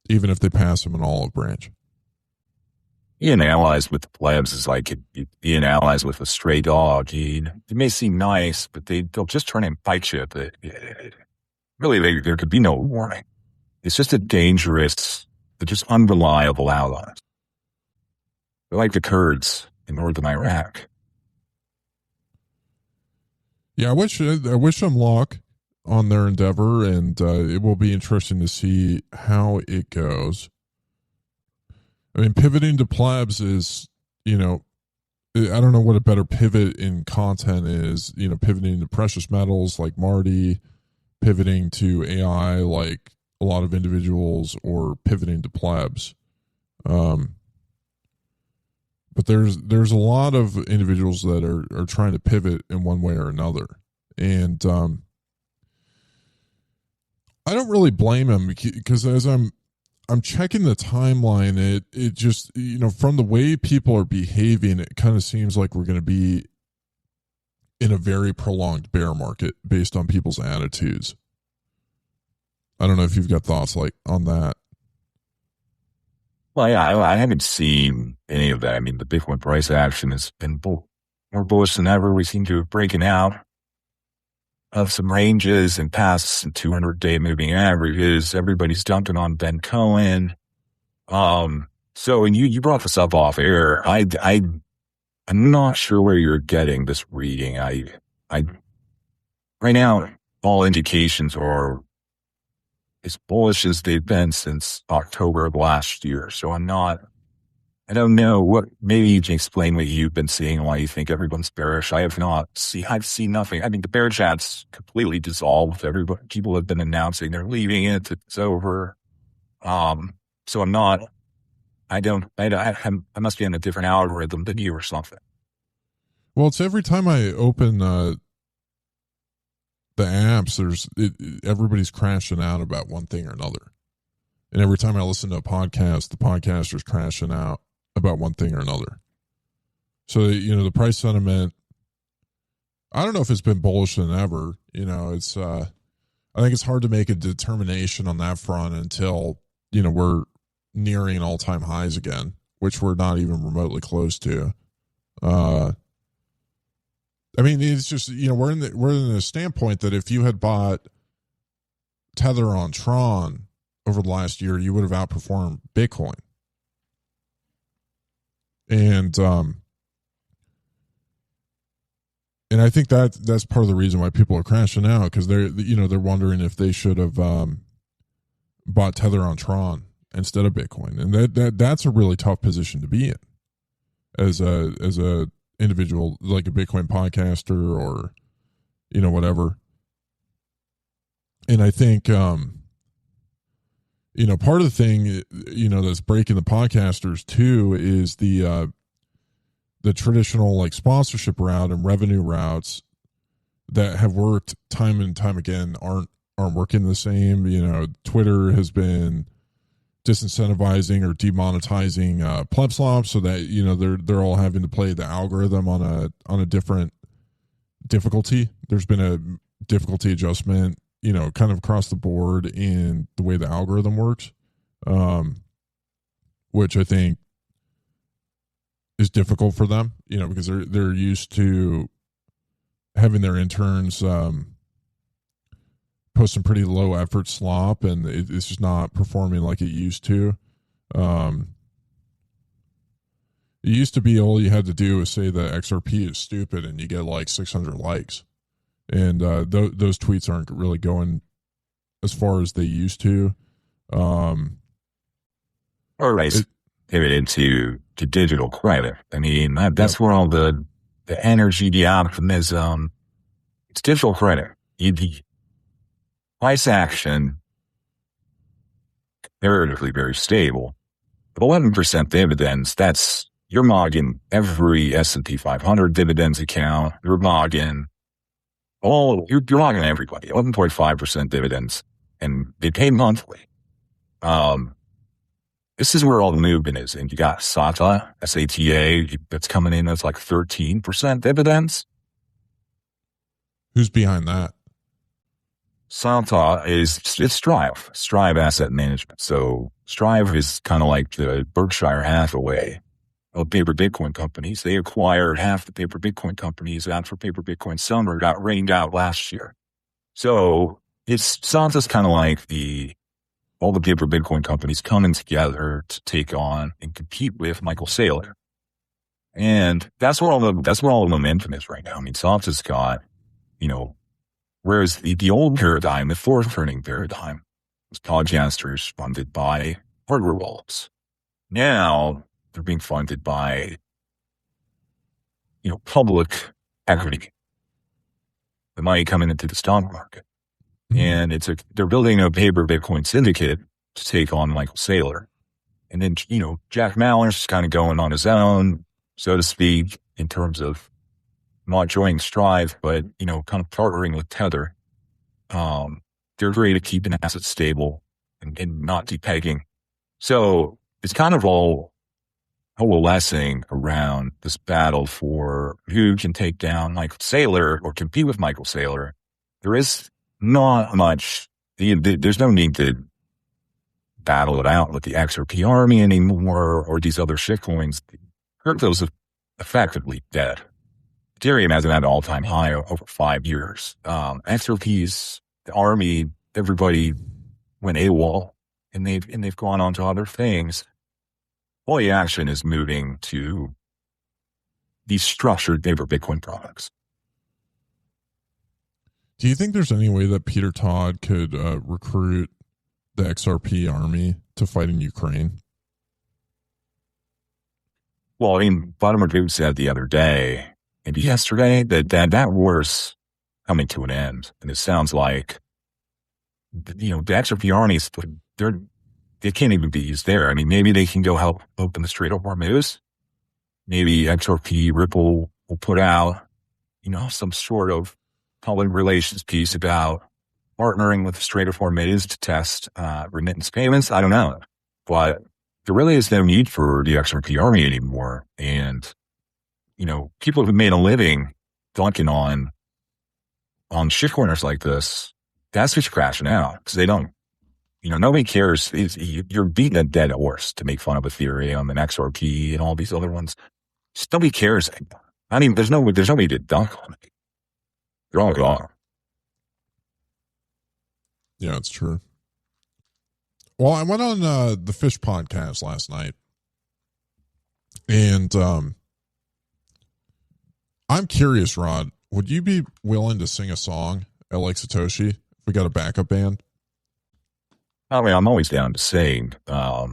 even if they pass him an olive branch. Being allies with the plebs is like being allies with a stray dog. It may seem nice, but they'll just turn and bite you. Really, there could be no warning. It's just a dangerous, but just unreliable allies. They're like the Kurds in northern Iraq. Yeah, I wish them luck on their endeavor, and it will be interesting to see how it goes. I mean, pivoting to plebs is, I don't know what a better pivot in content is, pivoting to precious metals like Marty, pivoting to AI like a lot of individuals, or pivoting to plebs. But there's a lot of individuals that are trying to pivot in one way or another. And I don't really blame them, because as I'm checking the timeline, it just, from the way people are behaving, it kind of seems like we're going to be in a very prolonged bear market based on people's attitudes. I don't know if you've got thoughts like on that. Well, yeah, I haven't seen any of that. I mean, the Bitcoin price action has been more bullish than ever. We seem to have broken out of some ranges and past some 200-day moving averages. Everybody's dumping on Ben Cohen. So, and you brought this up off air. I'm not sure where you're getting this reading. I right now, all indications are as bullish as they've been since October of last year. So I don't know maybe you can explain what you've been seeing and why you think everyone's bearish. I've seen nothing. I mean, the bear chat's completely dissolved. People have been announcing they're leaving it. It's over. So I must be on a different algorithm than you or something. Well, it's every time I open, the apps, everybody's crashing out about one thing or another. And every time I listen to a podcast, the podcaster's crashing out about one thing or another. So, the price sentiment, I don't know if it's been bullish than ever. It's, I think it's hard to make a determination on that front until, we're nearing all-time highs again, which we're not even remotely close to. I mean, it's just, we're in the standpoint that if you had bought Tether on Tron over the last year, you would have outperformed Bitcoin. And I think that's part of the reason why people are crashing out, because they're wondering if they should have bought Tether on Tron instead of Bitcoin. And that's a really tough position to be in as a individual, like a Bitcoin podcaster or whatever. And I think part of the thing that's breaking the podcasters too is the traditional like sponsorship route and revenue routes that have worked time and time again aren't working the same. Twitter has been disincentivizing or demonetizing pleb slops, so that they're all having to play the algorithm on a different difficulty. There's been a difficulty adjustment, kind of across the board in the way the algorithm works, which I think is difficult for them, because they're used to having their interns post some pretty low effort slop, and it's just not performing like it used to. It used to be all you had to do was say that XRP is stupid and you get like 600 likes. And those tweets aren't really going as far as they used to. Or pivoted to digital credit. I mean, that's where all the energy, the optimism, it's digital credit. The price action, comparatively very stable. But 11% dividends, you're logging every S&P 500 dividends account. You're logging you're logging everybody. 11.5% dividends, and they pay monthly. This is where all the movement is. And you got SATA, S-A-T-A, that's coming in. That's like 13% dividends. Who's behind that? Santa it's Strive Asset Management. So Strive is kind of like the Berkshire Hathaway of paper Bitcoin companies. They acquired half the paper Bitcoin companies after paper Bitcoin summer got rained out last year. So Santa's kind of like all the paper Bitcoin companies coming together to take on and compete with Michael Saylor. And that's where all the momentum is right now. I mean, Santa's got, whereas the old paradigm, the forward-turning paradigm, was podcasters funded by hardware wallets. Now they're being funded by, public equity. The money coming into the stock market. And they're building a paper Bitcoin syndicate to take on Michael Saylor. And then, Jack Mallers kind of going on his own, so to speak, in terms of not joining Strive, but, kind of partnering with Tether. They're great at keeping assets stable and not depegging. So it's kind of all coalescing around this battle for who can take down Michael Saylor or compete with Michael Saylor. There is not much, there's no need to battle it out with the XRP army anymore or these other shitcoins. Crypto's effectively dead. Ethereum hasn't had an all-time high over 5 years. XRP's, the army, everybody went AWOL and they've gone on to other things. All the action is moving to these structured paper Bitcoin products. Do you think there's any way that Peter Todd could recruit the XRP army to fight in Ukraine? Well, I mean, Vladimir Putin said the other day, maybe yesterday, that war's coming to an end. And it sounds like, the XRP armies, they can't even be used there. I mean, maybe they can go help open the Strait of Hormuz. Maybe XRP Ripple will put out, some sort of public relations piece about partnering with the Strait of Hormuz to test remittance payments. I don't know. But there really is no need for the XRP army anymore. And, people who've made a living dunking on shitcoiners like this, that's just crashing out because they don't, nobody cares. You're beating a dead horse to make fun of Ethereum and XRP and all these other ones. Just nobody cares anymore. I mean, there's nobody to dunk on it. They're all gone. Yeah, it's true. Well, I went on the Fish podcast last night, and I'm curious, Rod, would you be willing to sing a song at Lake Satoshi if we got a backup band? I mean, I'm always down to sing. I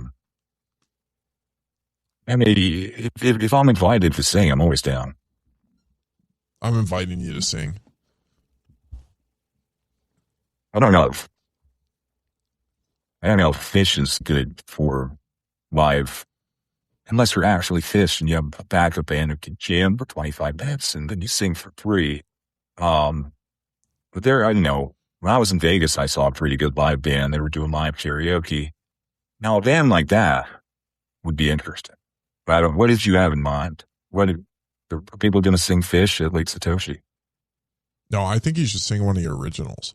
mean, if I'm invited to sing, I'm always down. I'm inviting you to sing. I don't know if Fish is good for live, unless you're actually Fish and you have a backup band who can jam for 25 minutes and then you sing for 3. But there, I don't know. When I was in Vegas, I saw a pretty good live band. They were doing live karaoke. Now, a band like that would be interesting. But what did you have in mind? Are people going to sing Fish at Lake Satoshi? No, I think you should sing one of your originals.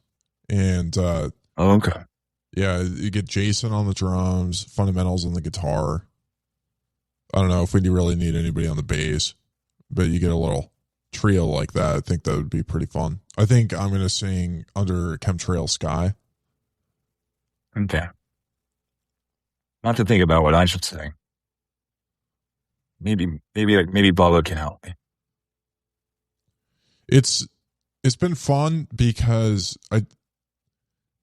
And okay. Yeah, you get Jason on the drums, Fundamentals on the guitar. I don't know if we really need anybody on the bass, but you get a little trio like that. I think that would be pretty fun. I think I'm going to sing Under Chemtrail Sky. Okay. Not to think about what I should sing. Maybe Bubba can help me. It's been fun because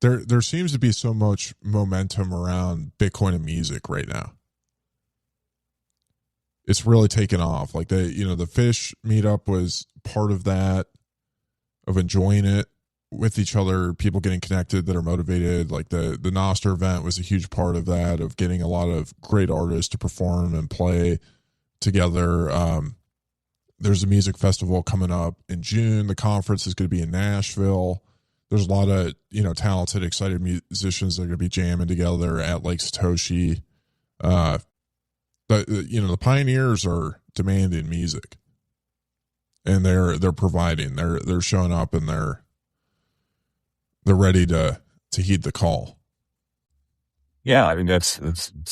there seems to be so much momentum around Bitcoin and music right now. It's really taken off. Like the Fish meetup was part of that, of enjoying it with each other, people getting connected that are motivated. Like the Noster event was a huge part of that, of getting a lot of great artists to perform and play together. There's a music festival coming up in June. The conference is going to be in Nashville. There's a lot of, talented, excited musicians that are going to be jamming together at Lake Satoshi. The pioneers are demanding music. and they're providing. They're showing up, and they're ready to heed the call. Yeah, I mean it's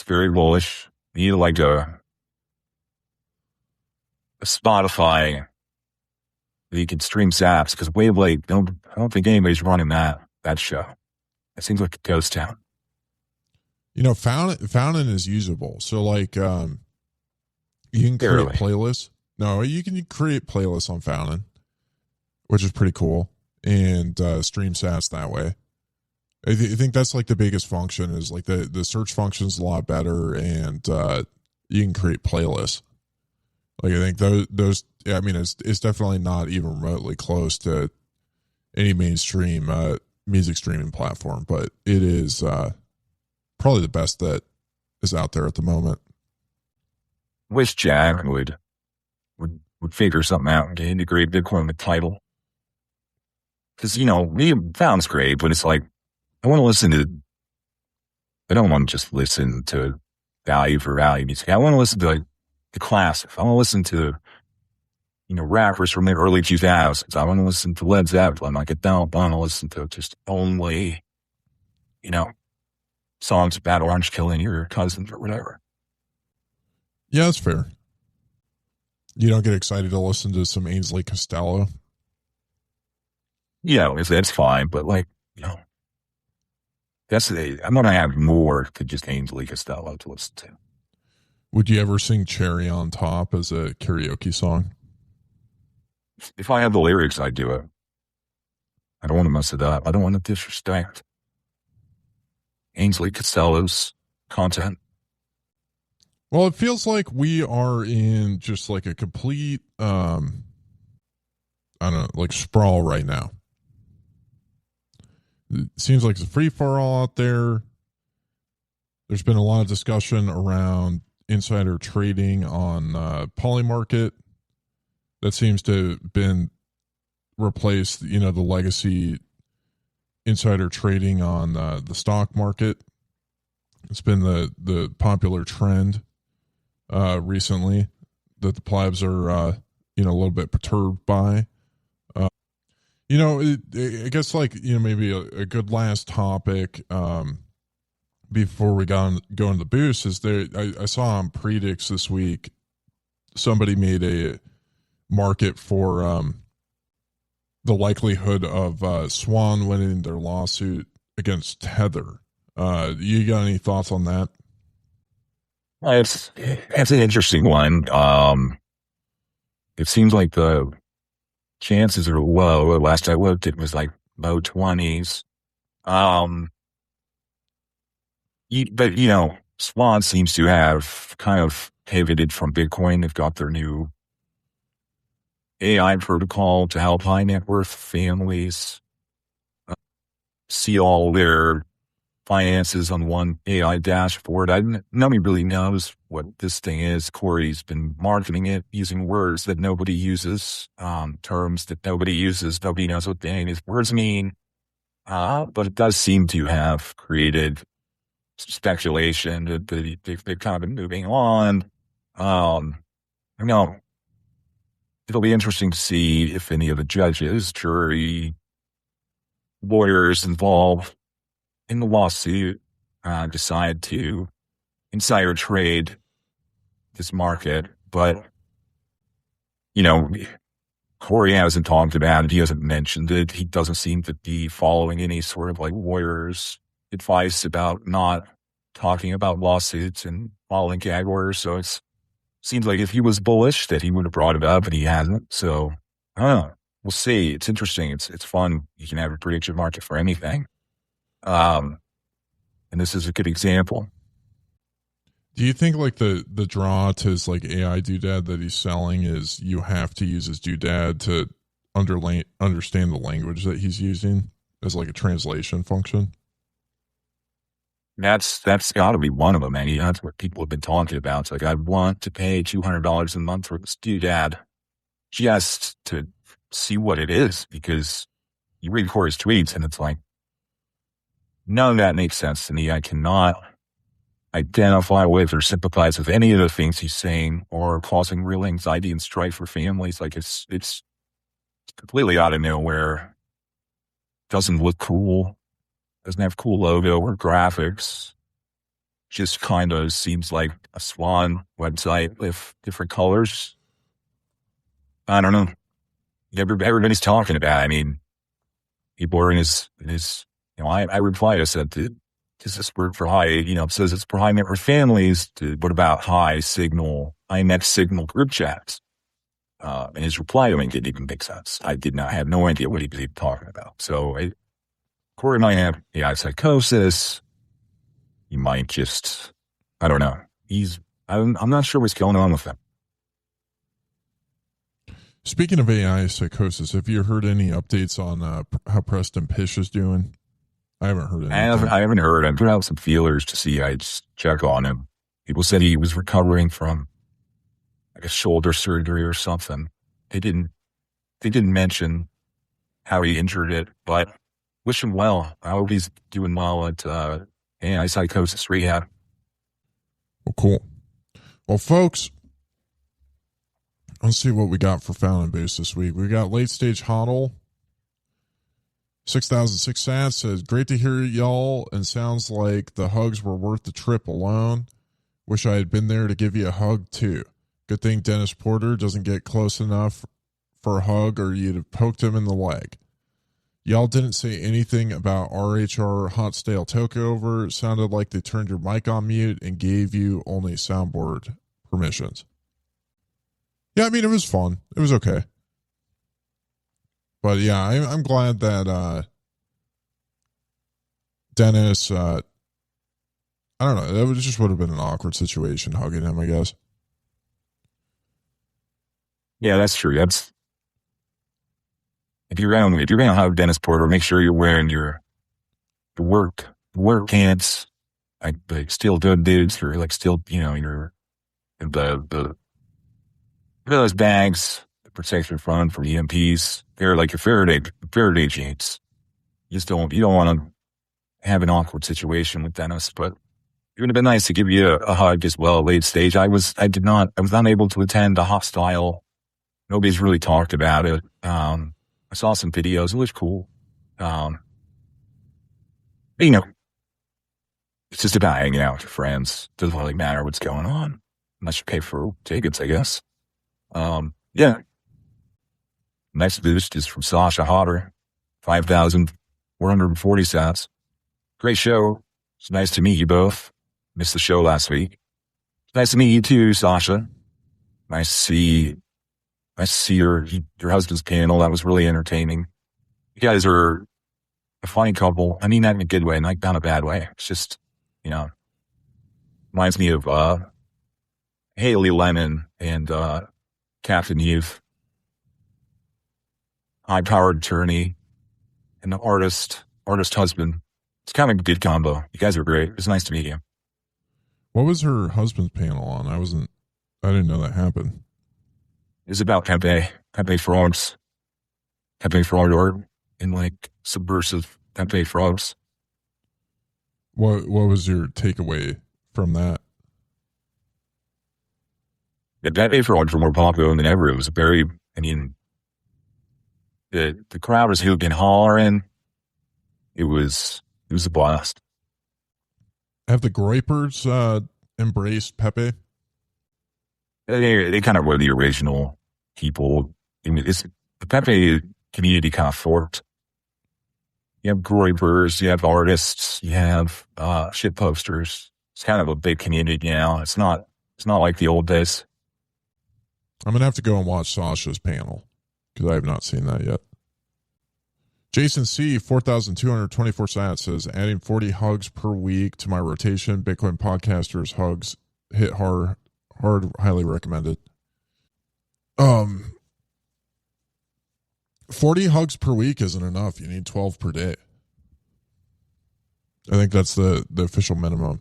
very bullish. You need like a Spotify that you can stream zaps, because Wave Lake, I don't think anybody's running that show. It seems like a ghost town. You know, Fountain is usable. So like you can create playlists. No, you can create playlists on Fountain, which is pretty cool, and stream sats that way. I think that's like the biggest function is like the search function's a lot better, and you can create playlists. Like I think those I mean it's definitely not even remotely close to any mainstream music streaming platform, but it is probably the best that is out there at the moment. Wish Jack would figure something out and integrate Bitcoin in the title. Because, you know, we found's great, but it's like, I don't want to just listen to value for value music. I want to listen to like the classics. I want to listen to, you know, rappers from the early 2000s. I want to listen to Led Zeppelin. Like, I don't want to listen to just only, you know, songs about orange killing your cousins or whatever. Yeah, that's fair. You don't get excited to listen to some Ainsley Costello? Yeah, that's fine, but like, you know, I'm going to have more to just Ainsley Costello to listen to. Would you ever sing Cherry on Top as a karaoke song? If I have the lyrics, I'd do it. I don't want to mess it up. I don't want to disrespect Ainsley Costello's content. Well, it feels like we are in just like a complete, I don't know, like sprawl right now. It seems like it's a free for all out there. There's been a lot of discussion around insider trading on Polymarket. That seems to have been replaced, you know, the legacy insider trading on the stock market. It's been the popular trend recently that the plebs are, you know, a little bit perturbed by. You know, I guess like, you know, maybe a good last topic before we go into the boost is there. I saw on Predix this week, somebody made a market for the likelihood of Swan winning their lawsuit against Tether. You got any thoughts on that? It's an interesting one. It seems like the chances are low. Last I looked, it was like low 20s. But you know, Swan seems to have kind of pivoted from Bitcoin. They've got their new AI protocol to help high net worth families see all their finances on one AI dashboard. Nobody really knows what this thing is. Corey's been marketing it using words that nobody uses, terms that nobody uses. Nobody knows what any of these words mean. But it does seem to have created speculation that they've kind of been moving on. You know, it'll be interesting to see if any of the judges, jury, lawyers involved in the lawsuit decide to insider trade this market. But, you know, Corey hasn't talked about it. He hasn't mentioned it. He doesn't seem to be following any sort of like lawyers' advice about not talking about lawsuits and following gag orders. So it seems like if he was bullish that he would have brought it up, and he hasn't. So I don't know. We'll see. It's interesting. It's fun. You can have a prediction market for anything. And this is a good example. Do you think like the draw to his like AI doodad that he's selling is you have to use his doodad to understand the language that he's using as like a translation function? That's got to be one of them, and that's what people have been talking about. It's like, I want to pay $200 a month for this doodad just to see what it is, because you read Corey's tweets and it's like, none of that makes sense to me. I cannot identify with or sympathize with any of the things he's saying or causing real anxiety and strife for families. Like it's completely out of nowhere. Doesn't look cool. Doesn't have cool logo or graphics. Just kind of seems like a Swan website with different colors. I don't know. Everybody's talking about it. I mean, people are in his, I replied, I said, is this word for high, it says it's for high network families. What about high net signal group chats? And his reply to me didn't even make sense. I have no idea what he was even talking about. So Corey and I have AI psychosis. He might just, I don't know. I'm not sure what's going on with him. Speaking of AI psychosis, have you heard any updates on how Preston Pish is doing? I haven't heard anything. I haven't heard. I put out some feelers to see. I just check on him. People said he was recovering from like a shoulder surgery or something. They didn't mention how he injured it, but wish him well. I hope he's doing well at AI psychosis rehab. Well, cool. Well, folks, let's see what we got for Found and Base this week. We got Late Stage Hodl. 6,006 sats says, great to hear y'all, and sounds like the hugs were worth the trip alone. Wish I had been there to give you a hug too. Good thing Dennis Porter doesn't get close enough for a hug or you'd have poked him in the leg. Y'all didn't say anything about RHR Hot Stale Takeover. It sounded like they turned your mic on mute and gave you only soundboard permissions. Yeah, I mean, it was fun. It was okay. But yeah, I'm glad that Dennis, I don't know, that just would have been an awkward situation hugging him, I guess. Yeah, that's true. If you're gonna hug Dennis Porter, make sure you're wearing your work pants, like steel dudes, or like steel, your those bags that protect your front from EMPs. They're like your Faraday chains. You don't want to have an awkward situation with Dennis, but it would have been nice to give you a hug as well. Late stage, I was unable to attend a hostile. Nobody's really talked about it. I saw some videos. It was cool. It's just about hanging out with your friends. Doesn't really matter what's going on unless you pay for tickets, I guess. Yeah. Next boost is from Sasha Hodder, 5,440 sats. Great show. It's nice to meet you both. Missed the show last week. It's nice to meet you too, Sasha. Nice to see your husband's panel. That was really entertaining. You guys are a funny couple. I mean that in a good way, not a bad way. It's just, reminds me of Haley Lemon and Captain Youth. High-powered attorney and the artist husband. It's kind of a good combo. You guys are great. It was nice to meet you. What was her husband's panel on? I didn't know that happened. It was about Pepe frogs. Pepe frog art and like subversive Pepe frogs. What was your takeaway from that? The Pepe frogs were more popular than ever. It was the crowd was hooping and hollering. It was a blast. Have the Groypers embraced Pepe? They kind of were the original people. The Pepe community kind of forked. You have Groypers, you have artists, you have shit posters. It's kind of a big community now. It's not like the old days. I'm gonna have to go and watch Sasha's panel because I have not seen that yet. Jason C, 4,224 sats says, adding 40 hugs per week to my rotation. Bitcoin podcasters hugs hit hard, highly recommended. 40 hugs per week isn't enough. You need 12 per day. I think that's the official minimum.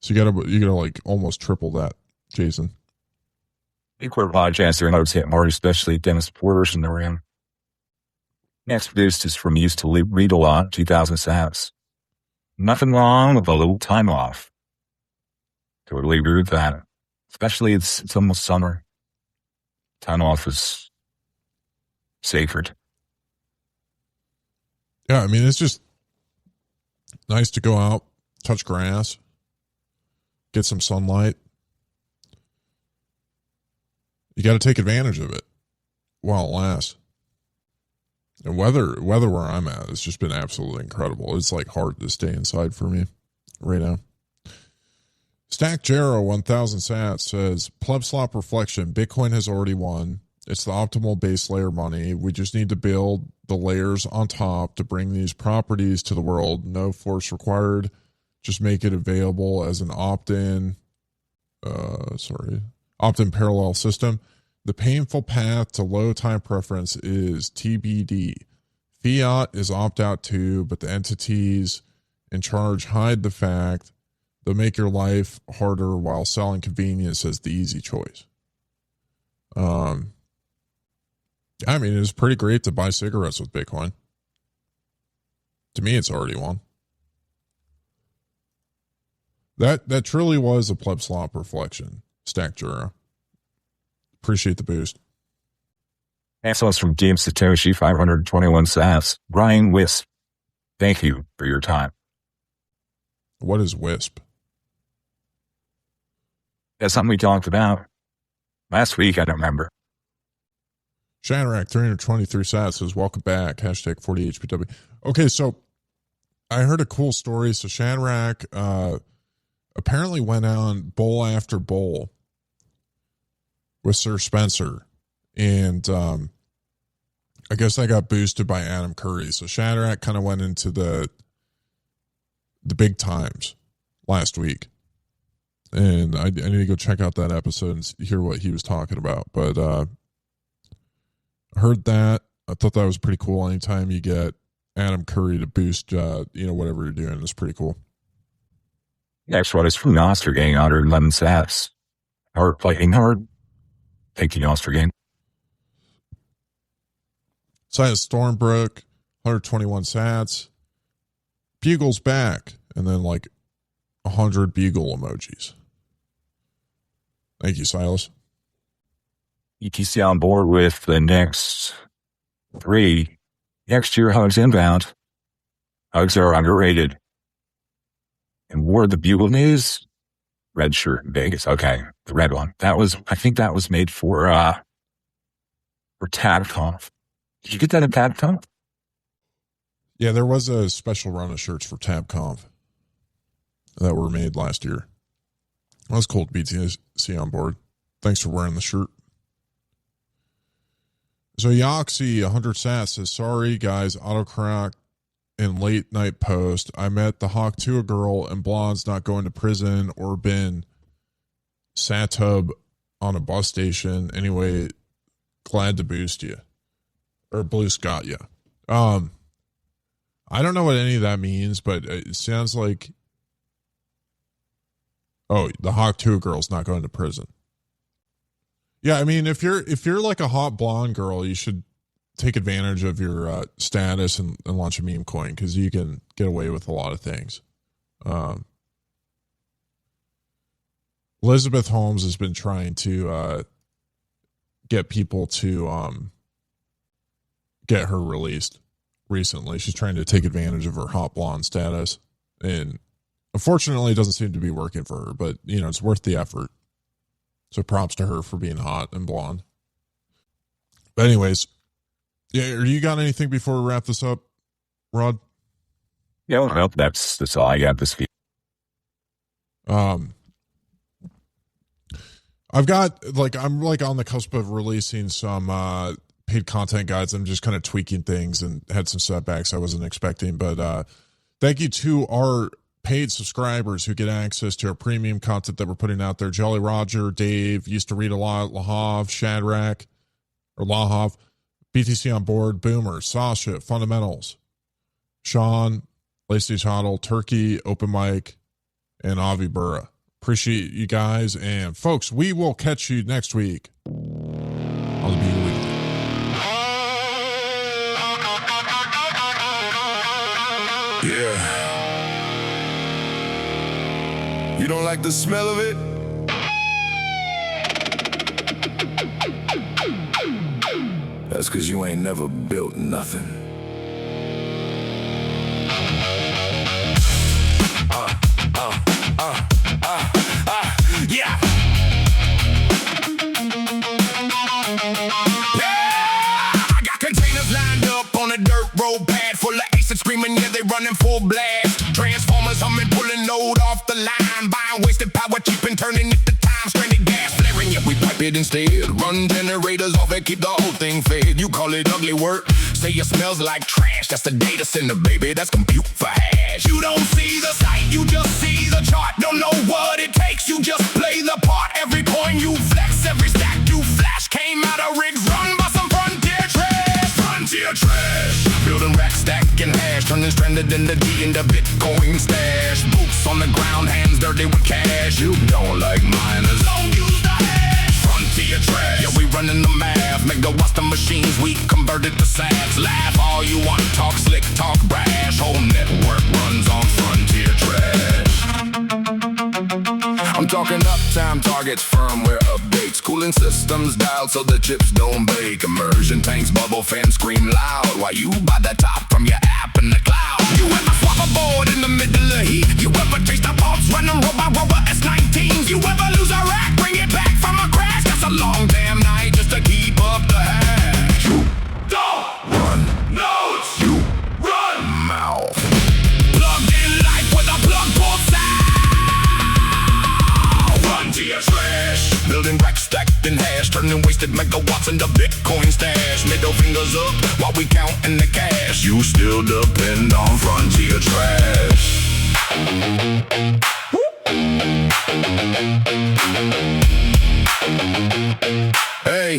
So you gotta like almost triple that, Jason. Bitcoin podcaster and I would say more, especially Dennis Porter's in the room. Next boost is from Used to Read a Lot, 2,000 sats. Nothing wrong with a little time off. Totally agree with that. Especially it's almost summer. Time off is sacred. Yeah, I mean, it's just nice to go out, touch grass, get some sunlight. You got to take advantage of it while it lasts. And weather where I'm at has just been absolutely incredible. It's like hard to stay inside for me right now. Stack Jero 1000 sats says, pleb slop reflection, Bitcoin has already won. It's the optimal base layer money. We just need to build the layers on top to bring these properties to the world. No force required. Just make it available as an opt-in parallel system. The painful path to low time preference is TBD. Fiat is opt-out too, but the entities in charge hide the fact they'll make your life harder while selling convenience as the easy choice. I mean, it's pretty great to buy cigarettes with Bitcoin. To me, it's already won. That truly was a pleb slop reflection, Stack Jura. Appreciate the boost. Excellence from Game Satoshi, 521 sats. Brian Wisp, thank you for your time. What is Wisp? That's something we talked about last week. I don't remember. Shadrack 323 sats says, welcome back. Hashtag 40HPW. Okay, so I heard a cool story. So Shadrack apparently went on bowl after bowl with Sir Spencer. And I guess I got boosted by Adam Curry. So Shadrack kind of went into the big times last week. And I need to go check out that episode and hear what he was talking about. But heard that. I thought that was pretty cool. Anytime you get Adam Curry to boost, whatever you're doing, it's pretty cool. Next one is from Noster Gang, 111 sats. Hard playing hard. Thank you, Noster Gang. Silas Stormbrook, 121 sats. Bugle's back. And then like 100 Bugle emojis. Thank you, Silas. ETC on board with the next 3. Next year, hugs inbound. Hugs are underrated. And wore the Bugle news. Red shirt in Vegas. Okay, the red one. I think that was made for TabConf. Did you get that at TabConf? Yeah, there was a special run of shirts for TabConf that were made last year. That was cool to BTC on board. Thanks for wearing the shirt. So Yoxie 100 sats says, sorry guys, autocorrect and late night post. I met the Hawk 2 girl and blonde's not going to prison or been satub on a bus station. Anyway, glad to boost you. Or Blue Scott you. I don't know what any of that means, but it sounds like the Hawk 2 girl's not going to prison. Yeah, I mean, if you're like a hot blonde girl, you should take advantage of your status and launch a meme coin because you can get away with a lot of things. Elizabeth Holmes has been trying to get people to get her released recently. She's trying to take advantage of her hot blonde status, and unfortunately, it doesn't seem to be working for her. But it's worth the effort. So props to her for being hot and blonde. But anyways, yeah, you got anything before we wrap this up, Rod? Yeah, well, that's all I got this week. I'm on the cusp of releasing some paid content guides. I'm just kind of tweaking things and had some setbacks I wasn't expecting. But thank you to our paid subscribers who get access to our premium content that we're putting out there. Jolly Roger, Dave, used to read a lot, Lahav, Shadrack, or Lahav, BTC on board, Boomer, Sasha, Fundamentals, Sean, Lacey Hoddle, Turkey, Open Mic, and Avi Burra. Appreciate you guys. And folks, we will catch you next week on the Bugle Weekly. Yeah. You don't like the smell of it? That's 'cause you ain't never built nothing. Yeah. I got containers lined up on a dirt road pad full of aces screaming, yeah, they running full blast. Transformers humming, pulling load off the line, buying wasted power cheap and turning it to time. Stranded gas flaring, yeah, we pipe it instead. Run generators off and keep the whole thing fed. You call it ugly work, say it smells like trash. That's the data center, baby, that's compute for hash. You don't see the site, you just see the chart. Don't know what it takes, you just play the part. Every point you flex, every stack you flash, came out of rigs run by some frontier trash. Frontier trash. Building rack, stack, and hash, turning stranded into D into Bitcoin stash. Boots on the ground, hands dirty with cash. You don't like miners, don't use the hash. Frontier trash. Yeah, we running the math, make the watch the machines, we converted to sats. Laugh all you want, talk slick, talk brash. Whole network runs on frontier trash. I'm talking uptime targets, firmware updates, cooling systems dialed so the chips don't bake. Immersion tanks, bubble fans scream loud while you buy the top from your app in the cloud. You ever swap a board in the middle of heat? You ever taste the pulse running robot S19s? You ever lose a rack, bring it back from a crash? That's a long damn night just to keep up the hash. You don't run nodes, you run mouth. Plugged in life with a plug pull sound. Frontier trash. Building rack, stacked in hash, turning wasted megawatts into Bitcoin stash. Middle fingers up while we counting the cash. You still depend on frontier trash. Hey,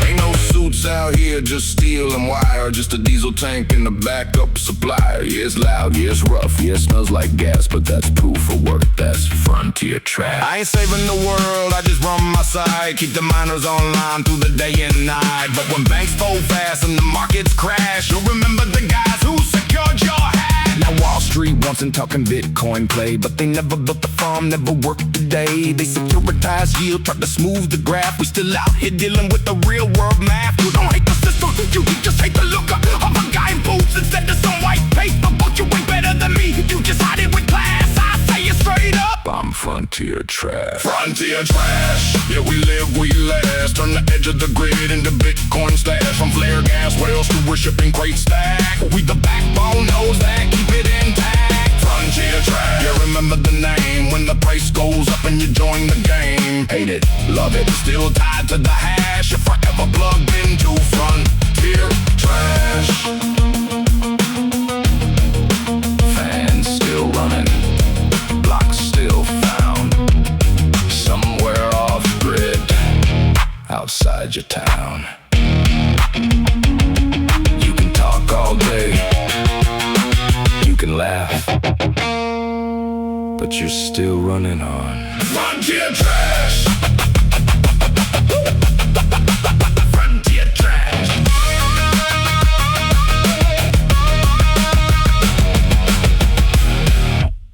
ain't no suits out here, just steel and wire. Just a diesel tank and a backup supplier. Yeah, it's loud, yeah, it's rough, yeah, it smells like gas, but that's proof of work, that's frontier trash. I ain't saving the world, I just run my side. Keep the miners online through the day and night. But when banks fold fast and the markets crash, you'll remember the guys who secured your hash. Now Wall Street wasn't talking Bitcoin play, but they never built the farm, never worked a day. They securitized yield, tried to smooth the graph. We still out here dealing with the real world math. You don't hate the system, you just hate the look of a guy in boots instead of some white paper. But you ain't better than me, you just hide it with class. I say it straight up, I'm frontier trash. Frontier trash, yeah, we live, we last. Turn the edge of the grid into Bitcoin stash. From flare gas wells to we're shipping crate stack. We the backbone, knows that, keep it intact. Frontier trash, yeah, remember the name. When the price goes up and you join the game. Hate it, love it, still tied to the hash. You're forever plugged into frontier trash. Fans still running, blocks still found. Somewhere off grid, outside your town. You can talk all day, you can laugh, but you're still running on frontier trash.